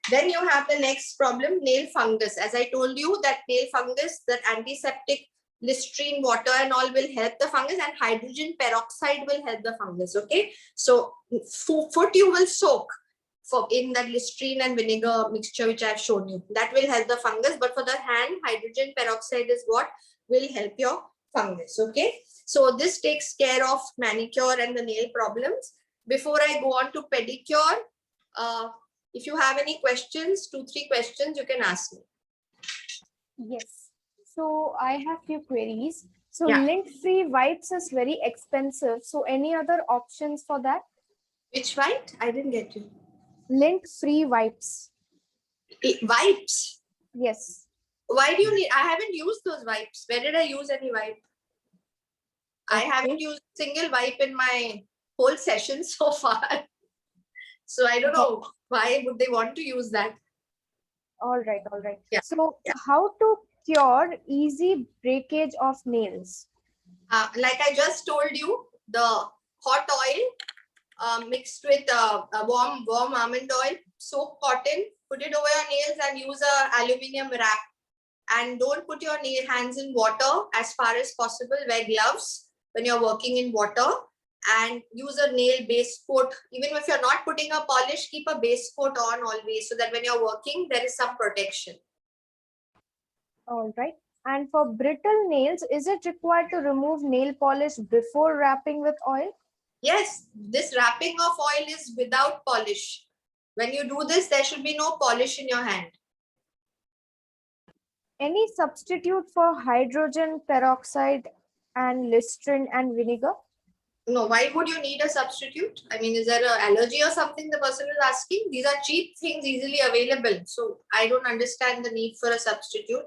S2: then you have the next problem, nail fungus. As I told you that nail fungus, that antiseptic Listerine water and all will help the fungus, and hydrogen peroxide will help the fungus. Okay, so foot you will soak in that Listerine and vinegar mixture which I have shown you, that will help the fungus. But for the hand, hydrogen peroxide is what will help your fungus. Okay, so this takes care of manicure and the nail problems. Before I go on to pedicure, if you have any questions, 2-3 questions, you can ask me.
S1: Yes. So I have few queries. So
S2: Yeah.
S1: lint-free wipes is very expensive. So any other options for that?
S2: Which white? I didn't get you.
S1: Lint-free wipes.
S2: Wipes?
S1: Yes.
S2: Why do you need? I haven't used those wipes. Where did I use any wipe? I haven't used a single wipe in my whole session so far. So I don't know why would they want to use that.
S1: All right, all right.
S2: Yeah.
S1: So how to cure easy breakage of nails?
S2: Like I just told you, the hot oil mixed with warm almond oil, soak cotton, put it over your nails and use a aluminium wrap. And don't put your hands in water as far as possible. Wear gloves when you're working in water, and use a nail base coat. Even if you're not putting a polish, keep a base coat on always, so that when you're working, there is some protection.
S1: All right. And for brittle nails, is it required to remove nail polish before wrapping with oil?
S2: Yes, this wrapping of oil is without polish. When you do this, there should be no polish in your hand.
S1: Any substitute for hydrogen peroxide and Listerine and vinegar?
S2: No, why would you need a substitute? I mean, is there an allergy or something the person is asking? These are cheap things easily available. So I don't understand the need for a substitute.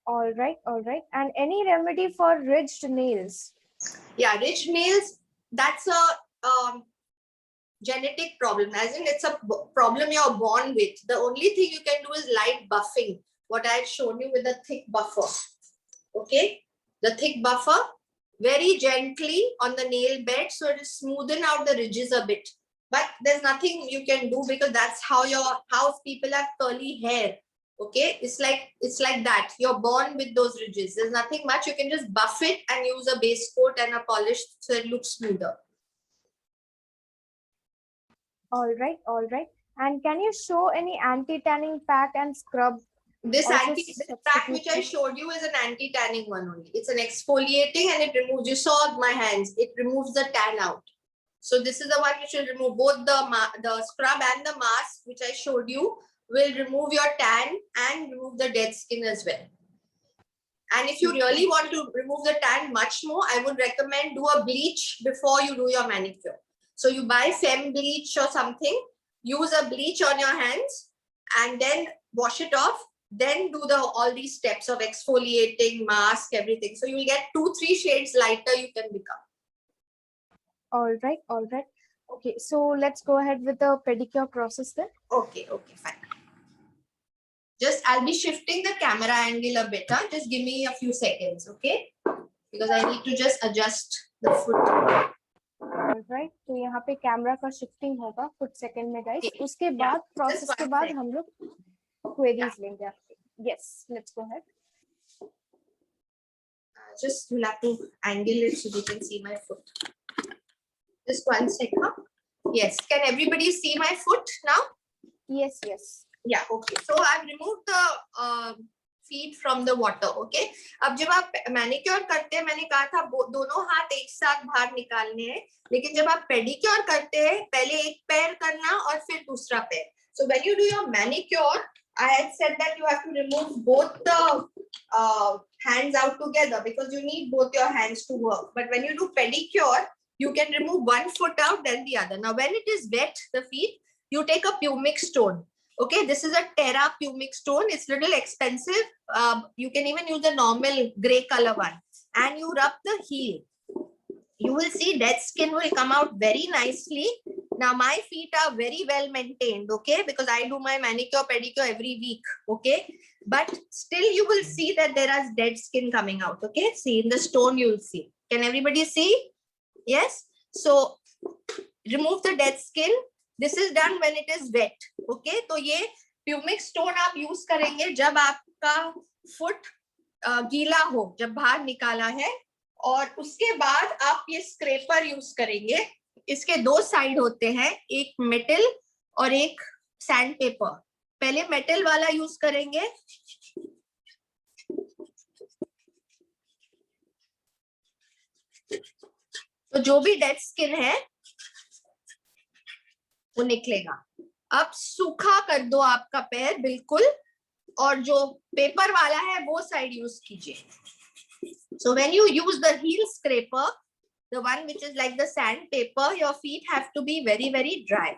S1: All right, all right. And any remedy for ridged nails?
S2: Yeah, ridged nails, that's a genetic problem, as in it's a problem you're born with. The only thing you can do is light buffing, what I had shown you with the thick buffer. Okay, the thick buffer, very gently on the nail bed, so it is smoothen out the ridges a bit. But there's nothing you can do, because that's how people have curly hair. Okay, it's like that. You're born with those ridges. There's nothing much. You can just buff it and use a base coat and a polish so it looks smoother.
S1: All right, all right. And can you show any anti-tanning pack and scrub?
S2: This
S1: Also
S2: this pack which I
S1: substitute.
S2: showed you is an anti-tanning one only. It's an exfoliating and it removes, you saw my hands, it removes the tan out. So this is the one which will remove both the scrub and the mask which I showed you will remove your tan and remove the dead skin as well. And if you really want to remove the tan much more, I would recommend do a bleach before you do your manicure. So you buy Fem bleach or something, use a bleach on your hands and then wash it off. Then do all these steps of exfoliating, mask, everything. So you will get 2-3 shades lighter you can become.
S1: All right, all right. Okay, so let's go ahead with the pedicure process then.
S2: Okay, fine. Just I'll be shifting the camera angle a bit. Huh? Just give me a few seconds, okay? Because I need to just adjust the foot.
S1: Alright, तो यहाँ पे camera का shifting होगा कुछ second में guys. उसके बाद process के बाद हम लोग क्वेरीज लेंगे आपके. Yes, let's go ahead.
S2: Just you'll have to angle it so you can see my foot. Just 1 second. Huh? Yes. Can everybody see my foot now?
S1: Yes, yes.
S2: Yeah. Okay. So I've removed the feet from the water. Okay. अब जब आप manicure करते हैं, मैंने कहा था दोनों हाथ एक साथ बाहर निकालने हैं. लेकिन जब आप पेडिक्योर करते हैं, पहले एक पैर करना और फिर दूसरा पैर. So when you do your manicure, I had said that you have to remove both the hands out together because you need both your hands to work. But when you do pedicure, you can remove one foot out, then the other. Now, when it is wet, the feet, you take a pumic stone. Okay, this is a Terra pumic stone. It's little expensive. You can even use the normal gray color one. And you rub the heel. You will see dead skin will come out very nicely. Now, my feet are very well maintained, okay? Because I do my manicure, pedicure every week, okay? But still you will see that there is dead skin coming out, okay? See, in the stone you will see. Can everybody see? Yes? So, remove the dead skin. This is done when it is wet, okay? तो ये pumic stone आप use करेंगे जब आपका foot गीला हो, जब बाहर निकाला है. और उसके बाद आप ये स्क्रैपर यूज करेंगे. इसके 2 साइड होते हैं, एक मेटल और एक सैंड पेपर. पहले मेटल वाला यूज करेंगे. तो जो भी डेड स्किन है वो निकलेगा. अब सूखा कर दो आपका पैर बिल्कुल, और जो पेपर वाला है वो साइड यूज कीजिए. So when you use the heel scraper, the one which is like the sandpaper, your feet have to be very, very dry.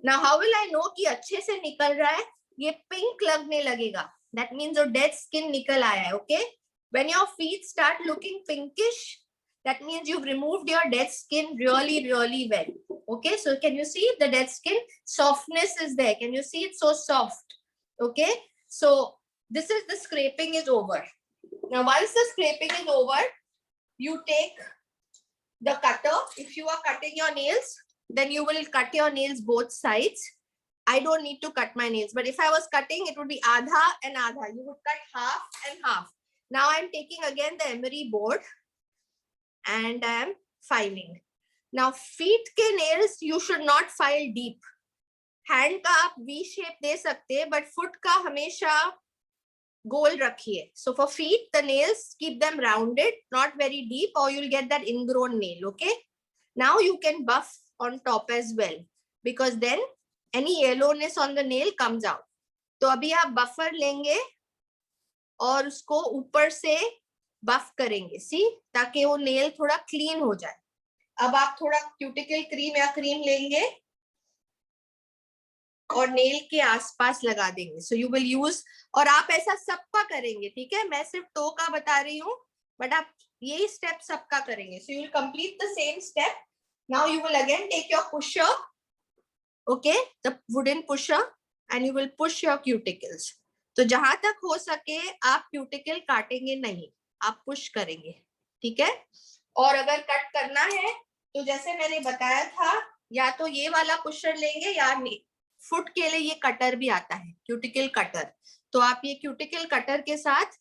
S2: Now, how will I know कि अच्छे से निकल रहा है? ये pink लगने लगेगा. That means your dead skin निकल आया है, okay? When your feet start looking pinkish, that means you've removed your dead skin really, really well. Okay, so can you see the dead skin? Softness is there. Can you see it's so soft? Okay, so this is the scraping is over. Now, once the scraping is over, you take the cutter. If you are cutting your nails, then you will cut your nails both sides. I don't need to cut my nails, but if I was cutting, it would be adha and adha. You would cut half and half. Now I'm taking again the emery board and I'm filing. Now feet ke nails, you should not file deep. Hand ka aap V shape de sakte, but foot ka hamesha goal rakhiye. So for feet, the nails, keep them rounded, not very deep, or you'll get that ingrown nail, okay? Now you can buff on top as well, because then any yellowness on the nail comes out. तो अभी आप buffer लेंगे और उसको ऊपर से buff करेंगे, see, ताकि वो nail थोड़ा clean हो जाए. अब आप थोड़ा cuticle cream या cream लेंगे और नेल के आसपास लगा देंगे. सो यू विल यूज, और आप ऐसा सबका करेंगे, ठीक है? मैं सिर्फ टो का बता रही हूँ, बट आप यही स्टेप सबका करेंगे. So you will complete the same step. Now you will again take your pusher, okay, the wooden pusher, and you will push your cuticles. तो जहां तक हो सके आप क्यूटिकल काटेंगे नहीं, आप पुश करेंगे, ठीक है? और अगर कट करना है तो जैसे मैंने बताया था, या तो ये वाला पुशर लेंगे या फुट के लिए ये कटर भी आता है, क्यूटिकल कटर. तो आप ये क्यूटिकल कटर के साथ,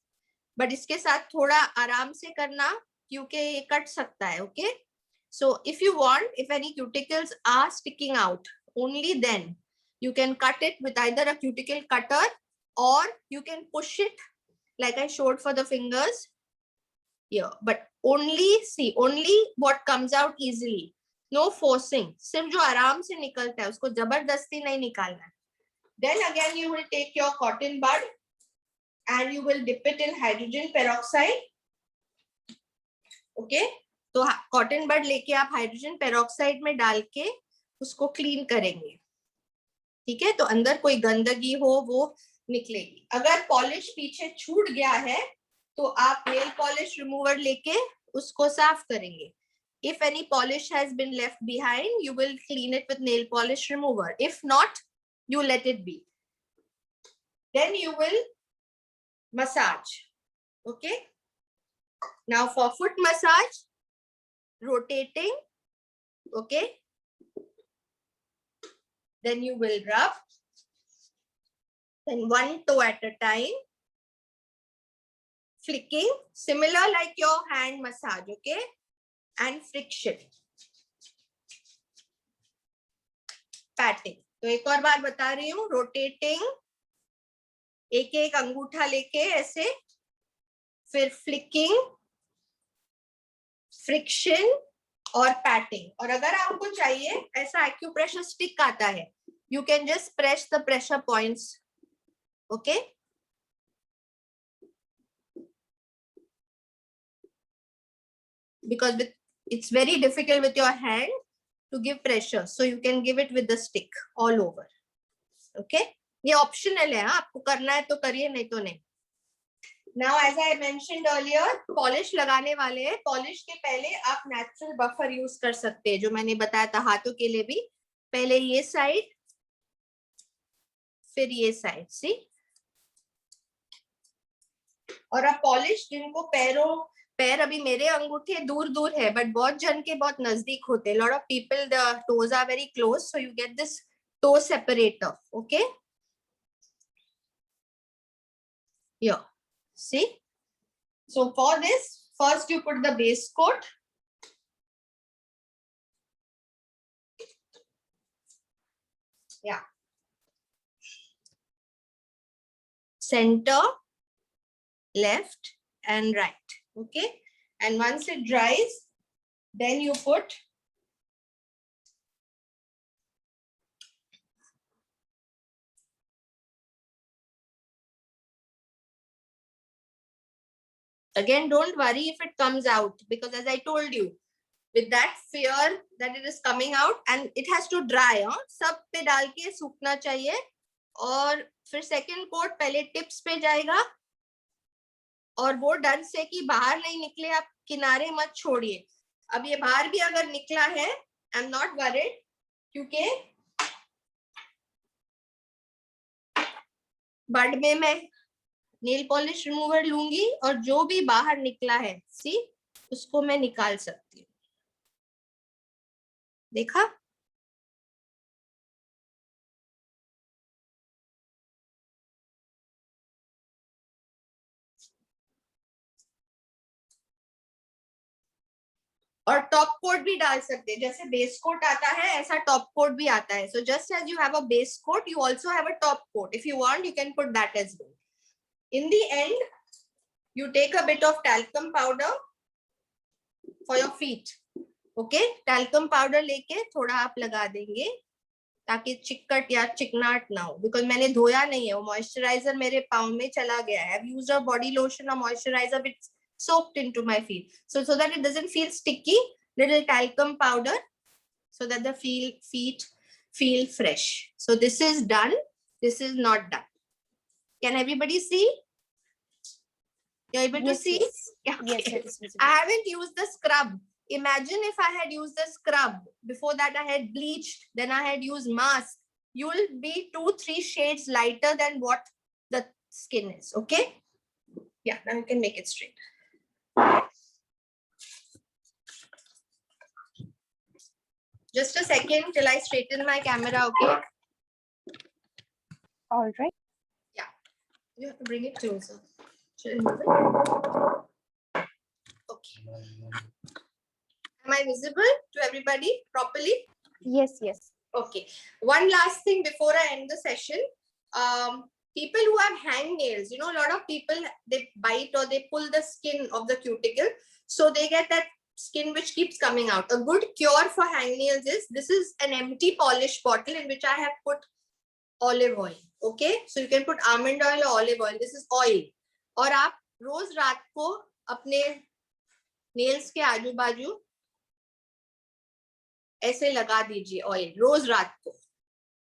S2: बट इसके साथ थोड़ा आराम से करना क्योंकि ये कट सकता है, okay? So if you want, if any cuticles are sticking out, only then you can cut it with either a cuticle cutter or you can push it like I showed for the fingers here. But only see, only what comes out easily. No forcing. सिर्फ जो आराम से निकलता है उसको जबरदस्ती नहीं निकालना है. Then again you will take your cotton bud and you will dip it in hydrogen peroxide. Okay, तो cotton bud लेके आप hydrogen peroxide में डाल के उसको clean करेंगे. ठीक है, तो अंदर कोई गंदगी हो वो निकलेगी. अगर पॉलिश पीछे छूट गया है तो आप नेल पॉलिश रिमूवर लेके उसको साफ करेंगे. If any polish has been left behind, you will clean it with nail polish remover. If not, you let it be. Then you will massage. Okay. Now for foot massage, rotating. Okay. Then you will rub. Then one toe at a time. Flicking, similar like your hand massage. Okay. And friction. Patting. तो एक और बार बता रही हूँ, rotating, एक एक अंगूठा लेके ऐसे, फिर फ्लिकिंग, फ्रिक्शन और पैटिंग. और अगर आपको चाहिए ऐसा एक्यूप्रेशर स्टिक आता है, you can just press the pressure points. Okay, because it's very difficult with your hand to give pressure, so you can give it with the stick all over. Okay, ये optional है, आपको करना है तो करिए, नहीं तो नहीं. Now as I mentioned earlier, polish लगाने वाले हैं, polish के पहले आप natural buffer use कर सकते हैं, जो मैंने बताया था हाथों के लिए भी. पहले ये side, फिर ये side, see. और अब polish जिनको पैर अभी मेरे अंगूठे दूर दूर है, बट बहुत जन के बहुत नजदीक होते हैं. Lot of people, the toes are very close, so you get this toe separator. Okay, here, see. So for this, first you put the base coat. Yeah. Center, left and right. Okay, and once it dries, then you put again, don't worry if it comes out, because as I told you, with that fear that it is coming out, and it has to dry. सब पे डाल के सूखना चाहिए. और फिर second coat पहले tips पे जाएगा, और वो डर से कि बाहर नहीं निकले आप किनारे मत छोड़िए. अब ये बाहर भी अगर निकला है, आई एम नॉट वरीड, क्योंकि बड में मैं नेल पॉलिश रिमूवर लूंगी और जो भी बाहर निकला है, सी, उसको मैं निकाल सकती हूँ. देखा? और टॉप कोट भी डाल सकते हैं, जैसे बेस कोट आता है ऐसा टॉप कोट भी आता है. So just as you have a base coat, you also have a top coat. If you want, you can put that as well. In the end, you take a bit of talcum powder for your feet. Okay, talcum powder लेके थोड़ा आप लगा देंगे ताकि चिकट या चिकनाट ना हो, बिकॉज मैंने धोया नहीं है, वो मॉइस्चराइजर मेरे पाँव में चला गया है. I've used a body lotion or moisturizer, it's soaked into my feet, so that it doesn't feel sticky, little talcum powder so that the feet feel fresh. So this is done, this is not done. Can everybody see? You're able to see?
S1: Yes.
S2: Yeah, okay.
S1: Yes, it is visible.
S2: I haven't used the scrub. Imagine if I had used the scrub. Before that, I had bleached. Then I had used mask. You will be 2-3 shades lighter than what the skin is. Okay? Yeah, now you can make it straight. Just a second till I straighten my camera. Okay?
S1: All right.
S2: Yeah. You have to bring it closer. Should I move it? Okay. Am I visible to everybody properly?
S1: Yes, yes.
S2: Okay. One last thing before I end the session. People who have hang nails, you know, a lot of people, they bite or they pull the skin of the cuticle. So they get that skin which keeps coming out. A good cure for hang nails is, this is an empty polish bottle in which I have put olive oil. Okay. So you can put almond oil or olive oil. This is oil. और आप रोज रात को अपने nails के आजू बाजू ऐसे लगा दीजिए ऑयल रोज रात को.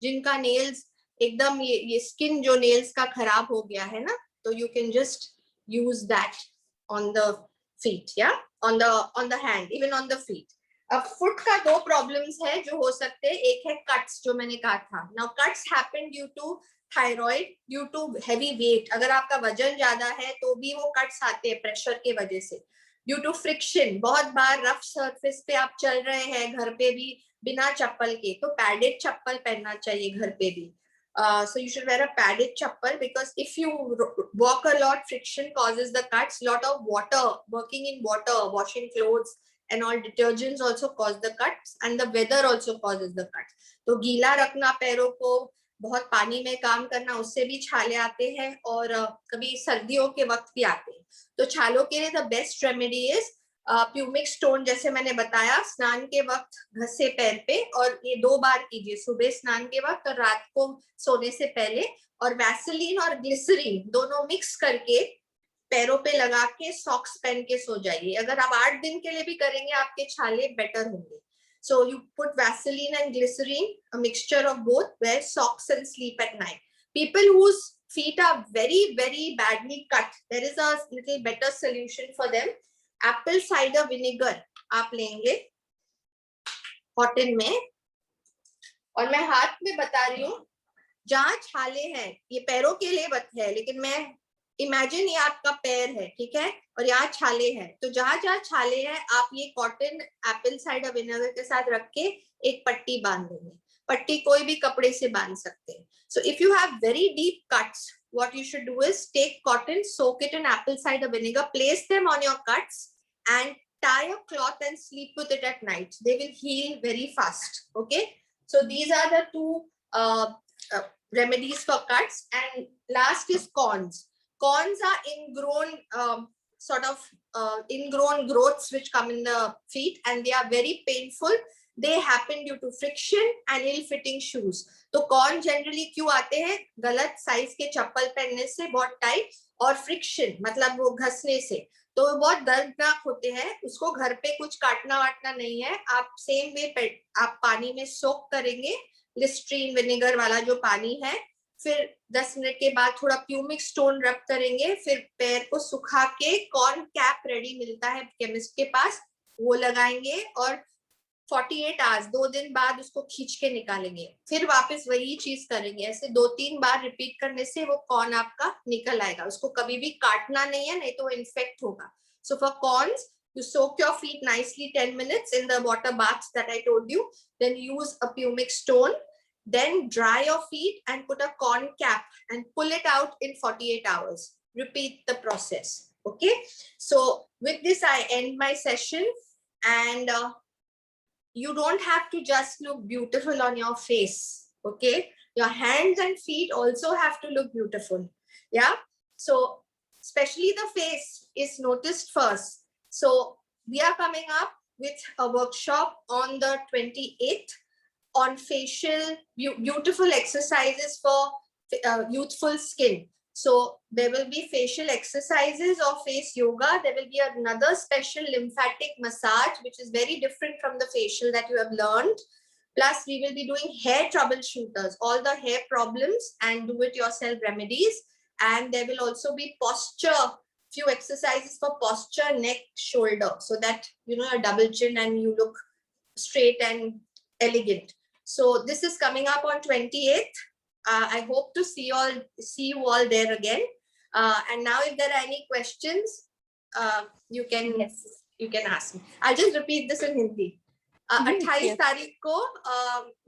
S2: जिनका नेल्स एकदम ये स्किन जो नेल्स का खराब हो गया है ना, तो you can just use that on the feet, या on the hand, even on the feet. अब फुट का दो प्रॉब्लम्स है जो हो सकते हैं. एक है कट्स, जो मैंने कहा था. Now cuts happen due to thyroid, due to heavy weight. अगर आपका वजन ज्यादा है तो भी वो कट्स आते हैं प्रेशर के वजह से. ड्यू टू फ्रिक्शन, बहुत बार रफ सरफेस पे आप चल रहे हैं घर पे भी बिना चप्पल के, तो पैडेड चप्पल पहनना चाहिए घर पे भी. So you should wear a padded chappal, because if you walk a lot, friction causes the cuts. Lot of water, working in water, washing clothes and all, detergents also cause the cuts, and the weather also causes the cuts. तो गीला रखना पैरों को, बहुत पानी में काम करना, उससे भी छाले आते हैं, और कभी सर्दियों के वक्त भी आते हैं. तो छालों के लिए the best remedy is pumice stone. जैसे मैंने बताया, स्नान के वक्त घसे पैर पे, और ये 2 बार कीजिए, सुबह स्नान के वक्त और रात को सोने से पहले. और वैसलीन और ग्लिसरीन दोनों मिक्स करके पैरों पे लगा के सॉक्स पहन के सो जाइए. अगर आप 8 दिन के लिए भी करेंगे, आपके छाले बेटर होंगे. So you put Vaseline and glycerine, a mixture of both, wear socks and sleep at night. People whose feet are very, very badly cut, there is a little better solution for them. Apple cider vinegar आप लेंगे cotton में, और मैं हाथ में बता रही हूँ, जहाँ छाले हैं, ये पैरों के लिए है, लेकिन मैं इमेजिन ये आपका पैर है, ठीक है, और यहाँ छाले हैं. तो जहां जहां छाले हैं, आप ये कॉटन एप्पल साइडर विनेगर के साथ रख के एक पट्टी बांध देंगे. पट्टी कोई भी कपड़े से बांध सकते हैं. सो if you have very deep cuts, what you should do is take cotton, soak it in apple cider vinegar, place them on your cuts and tie a cloth and sleep with it at night. They will heal very fast. Okay, so these are the two remedies for cuts. And last is corns. Corns are ingrown ingrown growths which come in the feet, and they are very painful. They happen due to friction and ill-fitting shoes. तो corn generally क्यों आते हैं? गलत size के चप्पल पहनने से, बहुत tight, और फ्रिक्शन मतलब वो घसने से. तो बहुत दर्दनाक होते हैं. उसको घर पे कुछ काटना वाटना नहीं है. आप सेम वे आप पानी में सोक करेंगे, लिस्ट्रीन विनेगर वाला जो पानी है, फिर 10 मिनट के बाद थोड़ा प्यूमिक स्टोन रब करेंगे, फिर पैर को सुखा के कॉर्न कैप रेडी मिलता है केमिस्ट के पास, वो लगाएंगे, और 48 आवर्स 2 दिन बाद उसको खींच के निकालेंगे, फिर वापस वही चीज करेंगे. ऐसे 2-3 बार रिपीट करने से वो कॉर्न आपका निकल आएगा. उसको कभी भी काटना नहीं है, नहीं तो इन्फेक्ट होगा. So for corns, you soak your feet nicely 10 minutes in the water baths that I told you, then use a pumic stone, then dry your feet and put a corn cap and pull it out in 48 hours. Repeat the process. Okay, so with this I end my session. And you don't have to just look beautiful on your face. Okay, your hands and feet also have to look beautiful. Yeah, so especially the face is noticed first. So we are coming up with a workshop on the 28th on facial beautiful exercises for youthful skin. So there will be facial exercises or face yoga. There will be another special lymphatic massage, which is very different from the facial that you have learned. Plus we will be doing hair troubleshooters, all the hair problems and do it yourself remedies. And there will also be posture, few exercises for posture, neck, shoulder, so that you know, a double chin and you look straight and elegant. So this is coming up on 28th. I hope to see you all there again. And now if there are any questions, you can ask me. I'll just repeat this in Hindi. 28 तारीख को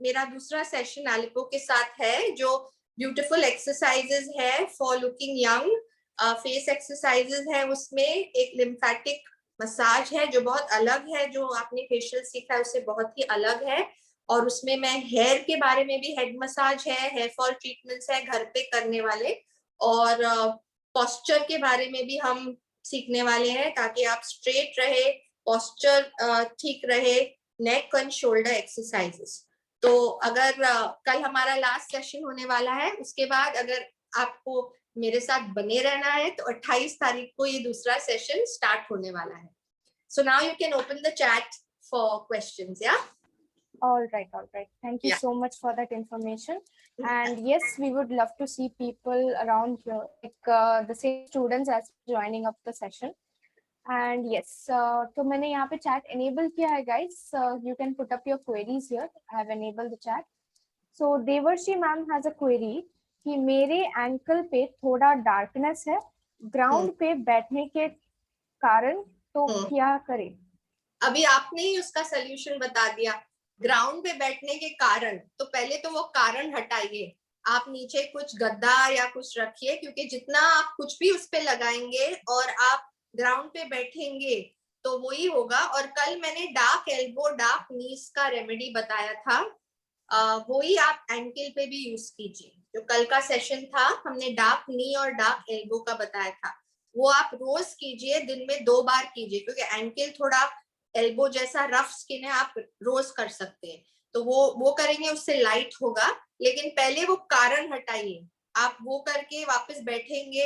S2: मेरा दूसरा session एलिपो के साथ है, जो beautiful exercises है for looking young. Face exercises है, उसमें एक लिम्फेटिक मसाज है जो बहुत अलग है, जो आपने फेशियल सीखा है उससे बहुत ही अलग है. और उसमें मैं हेयर के बारे में भी, हेड मसाज है, हेयर फॉल ट्रीटमेंट्स है घर पे करने वाले, और पोस्चर के बारे में भी हम सीखने वाले हैं ताकि आप स्ट्रेट रहे, पोस्चर ठीक रहे, नेक एंड शोल्डर एक्सरसाइजेस। तो अगर कल हमारा लास्ट सेशन होने वाला है, उसके बाद अगर आपको मेरे साथ बने रहना है तो 28 तारीख को ये दूसरा सेशन स्टार्ट होने वाला है। So now you can open the chat for questions, yeah?
S1: All right, all right. Thank you
S2: Yeah.
S1: so much for that information. And yes, we would love to see people around here, like the same students as joining up the session. And yes, तो मैंने यहाँ पे chat enable किया है, guys. You can put up your queries here. I have enabled the chat. So देवर्षि ma'am has a query कि मेरे ankle पे थोड़ा darkness है, ground पे बैठने के कारण, तो क्या करें?
S2: अभी आपने ही उसका सोल्यूशन बता दिया। ग्राउंड पे बैठने के कारण, तो पहले तो वो कारण हटाइए, आप नीचे कुछ गद्दा या कुछ रखिए, क्योंकि जितना आप कुछ भी उस पे लगाएंगे और आप ग्राउंड पे बैठेंगे तो वही होगा। और कल मैंने डार्क एल्बो, डार्क नीज का रेमेडी बताया था, वही आप एंकल पे भी यूज कीजिए। जो कल का सेशन था, हमने डार्क नी और डार्क एल्बो का बताया था, वो आप रोज कीजिए, दिन में 2 बार कीजिए, क्योंकि एंकल थोड़ा एल्बो जैसा रफ स्किन है, आप रोज कर सकते हैं, तो वो करेंगे, उससे लाइट होगा। लेकिन पहले वो कारण हटाइए, आप वो करके वापस बैठेंगे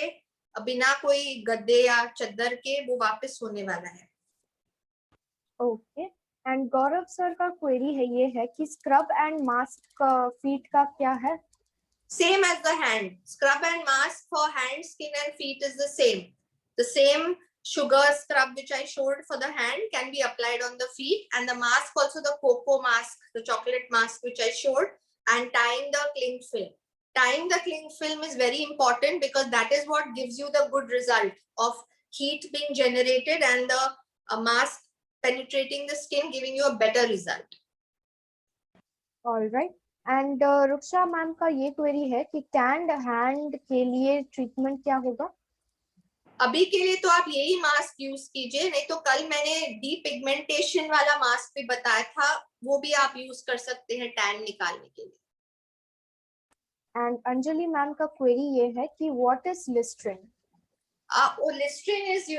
S2: बिना कोई गद्दे या चद्दर के, वो वापस होने वाला है।
S1: ओके, एंड गौरव सर का क्वेरी है, ये है कि स्क्रब एंड मास्क फीट का क्या है?
S2: Same as the hand. Scrub and mask for hand, skin and feet is the same. The same sugar scrub which I showed for the hand can be applied on the feet, and the mask also, the cocoa mask, the chocolate mask which I showed, and tying the cling film. Tying the cling film is very important because that is what gives you the good result of heat being generated and the mask penetrating the skin, giving you a better result.
S1: All right. And Ruksha ma'am का ये query है कि stand hand के लिए treatment क्या होगा?
S2: अभी के लिए तो आप यही मास्क यूज कीजिए, नहीं तो कल मैंने डीपिगमेंटेशन वाला मास्क भी बताया था, वो भी आप यूज कर सकते हैं टैन निकालने के लिए।
S1: एंड अंजलि मैम का क्वेरी ये है कि what is Listerine?
S2: Listerine is,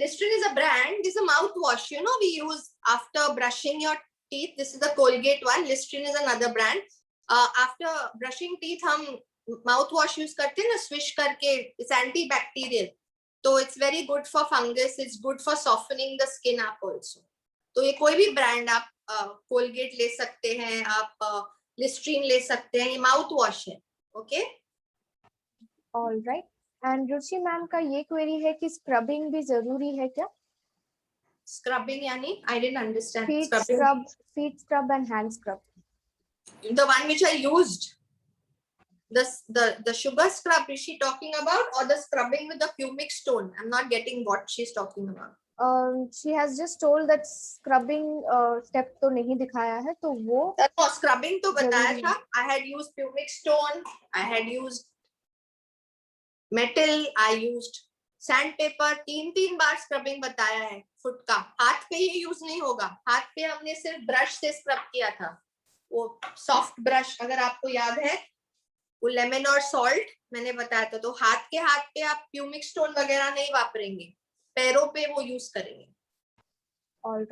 S2: Listerine is a brand. This is a mouthwash, we use after brushing your teeth. This is the Colgate one. Listerine is another brand. After brushing teeth, हम mouthwash use करते हैं ना, swish करके, it's antibacterial. तो it's very good for fungus. It's good for softening the skin up also. तो ये कोई भी ब्रांड आप कोलगेट ले सकते हैं, आप लिस्ट्रीन ले सकते हैं, ये माउथ वॉश है। Okay,
S1: all right. And Ruchi ma'am का ये क्वेरी है कि स्क्रबिंग भी जरूरी है क्या?
S2: स्क्रबिंग यानी I didn't understand.
S1: Feet scrub and hand scrub,
S2: the one which I used, the sugar scrub, is she talking about, or the scrubbing with the pumic stone? I'm not getting what she's talking about.
S1: she has just told that scrubbing step तो नहीं दिखाया है, तो वो
S2: scrubbing तो बताया था। I had used pumic stone, I had used metal, I used sandpaper, 3 bar scrubbing बताया है फुट का। हाथ पे ये यूज नहीं होगा, हाथ पे हमने सिर्फ ब्रश से स्क्रब किया था, वो सॉफ्ट ब्रश, अगर आपको याद है, वो लेमन और सॉल्ट मैंने बताया था। तो हाथ पे आप प्यूमिक स्टोन वगैरह नहीं वापरेंगे, पैरों पे वो यूज करेंगे।
S1: all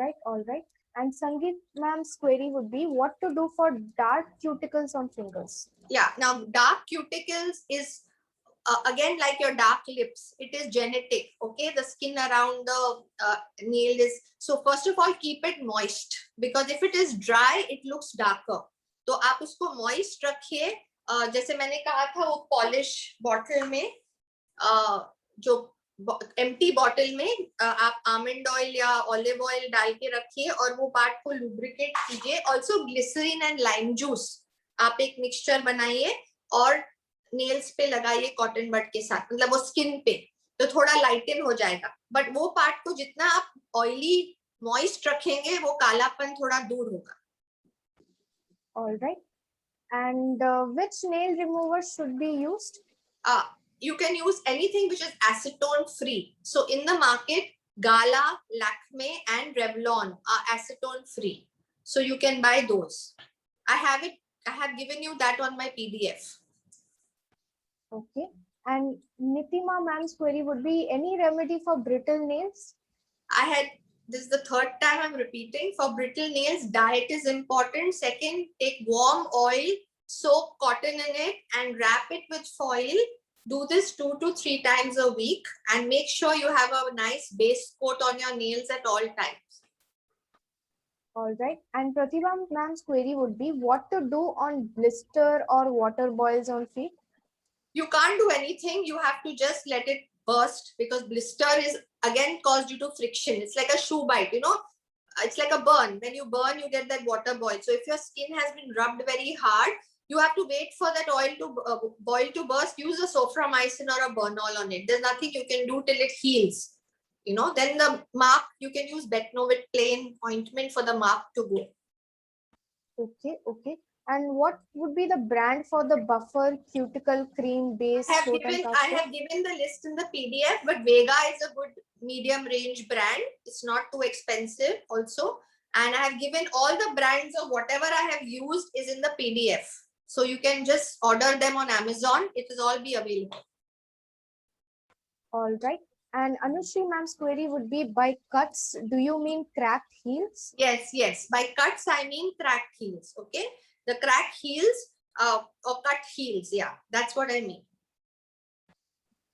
S1: right. And Sangeet ma'am's query would be what to do for dark cuticles on fingers?
S2: Yeah, now dark cuticles is again like your dark lips, it is genetic. Okay, the skin around the nail is, so first of all keep it moist, because if it is dry it looks darker. तो आप उसको moist रखिए। जैसे मैंने कहा था, वो polish bottle में, जो एम्प्टी बॉटल में आप आमंड ऑयल या ऑलिव ऑयल डाल के रखिए और वो पार्ट को लुब्रिकेट कीजिए। Also glycerine and lime juice, आप एक मिक्सचर बनाइए और नेल्स पे लगाइए कॉटन बड के साथ, मतलब वो स्किन पे, तो थोड़ा लाइटन हो जाएगा। बट वो पार्ट को जितना आप ऑयली मॉइस्ट रखेंगे, वो कालापन थोड़ा दूर होगा।
S1: All right. And which nail remover should be used?
S2: You can use anything which is acetone free. So in the market, Gala, Lakme and Revlon are acetone free. So you can buy those. I have it. I have given you that on my PDF.
S1: Okay. And Nitima ma'am's query would be any remedy for brittle nails?
S2: This is the third time I'm repeating. For brittle nails, diet is important. Second, take warm oil, soak cotton in it and wrap it with foil. Do this 2 to 3 times a week and make sure you have a nice base coat on your nails at all times.
S1: All right. And Pratibha ma'am's query would be what to do on blister or water boils on feet?
S2: You can't do anything. You have to just let it burst because blister is again caused due to friction. It's like a shoe bite, you know. It's like a burn. When you burn, you get that water boil. So if your skin has been rubbed very hard, you have to wait for that oil to boil to burst. Use a soframycin or a Bernol on it. There's nothing you can do till it heals. You know, then the mark, you can use Betnovit plain ointment for the mark to go.
S1: Okay, okay. And what would be the brand for the buffer cuticle cream base
S2: I
S1: coat and
S2: have given the list in the PDF, but Vega is a good medium range brand. It's not too expensive also. And I have given all the brands of whatever I have used is in the PDF. So you can just order them on Amazon. It will all be available.
S1: All right. And Anushri ma'am's query would be by cuts, do you mean cracked heels?
S2: Yes, yes. By cuts, I mean cracked heels. Okay. The cracked heels or cut heels. Yeah, that's what I mean.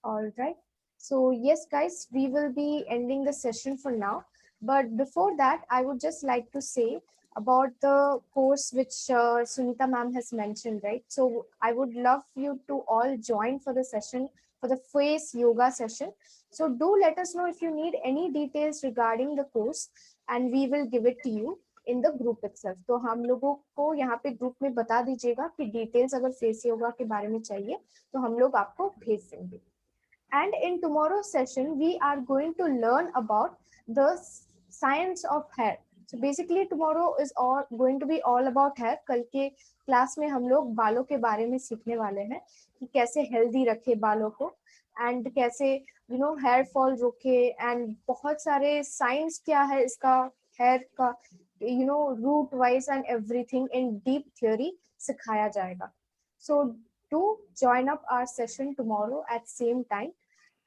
S1: All right. So yes, guys, we will be ending the session for now. But before that, I would just like to say about the course which Sunita ma'am has mentioned, right? So I would love you to all join for the session, for the face yoga session. So do let us know if you need any details regarding the course and we will give it to you in the group itself. तो हम लोगों को यहाँ पे group में बता दीजिएगा कि डिटेल्स अगर फेस योगा के बारे में चाहिए तो हम लोग आपको भेज देंगे. And in tomorrow's session, we are going to learn about the science of hair. So basically tomorrow is all going to be all about hair. कल के क्लास में हम लोग बालों के बारे में सीखने वाले हैं कि कैसे हेल्दी रखे बालों को एंड कैसे हेयर फॉल रोके एंड बहुत सारे साइंस क्या है इसका हेयर का root wise and everything in deep theory सिखाया जाएगा. So do join up our session tomorrow at same time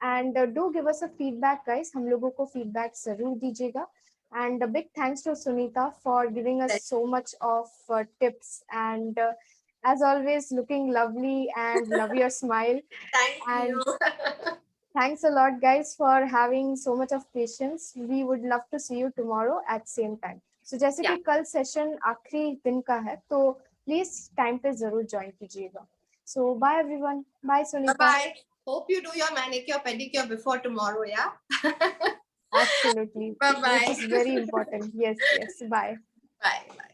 S1: and do give us a feedback guys. हम लोगों को feedback जरूर दीजिएगा and a big thanks to Sunita for giving us so much of tips and as always looking lovely and love your smile.
S2: Thank you.
S1: Thanks a lot guys for having so much of patience. We would love to see you tomorrow at same time. So जैसे कि कल session आखिरी दिन का है तो please time पे जरूर ज्वाइन कीजिएगा. So bye everyone. Bye Sunita.
S2: Bye. Hope you do your manicure pedicure before tomorrow. Yeah.
S1: Absolutely.
S2: Bye bye.
S1: Which is very important. Yes, yes. Bye.
S2: Bye. Bye.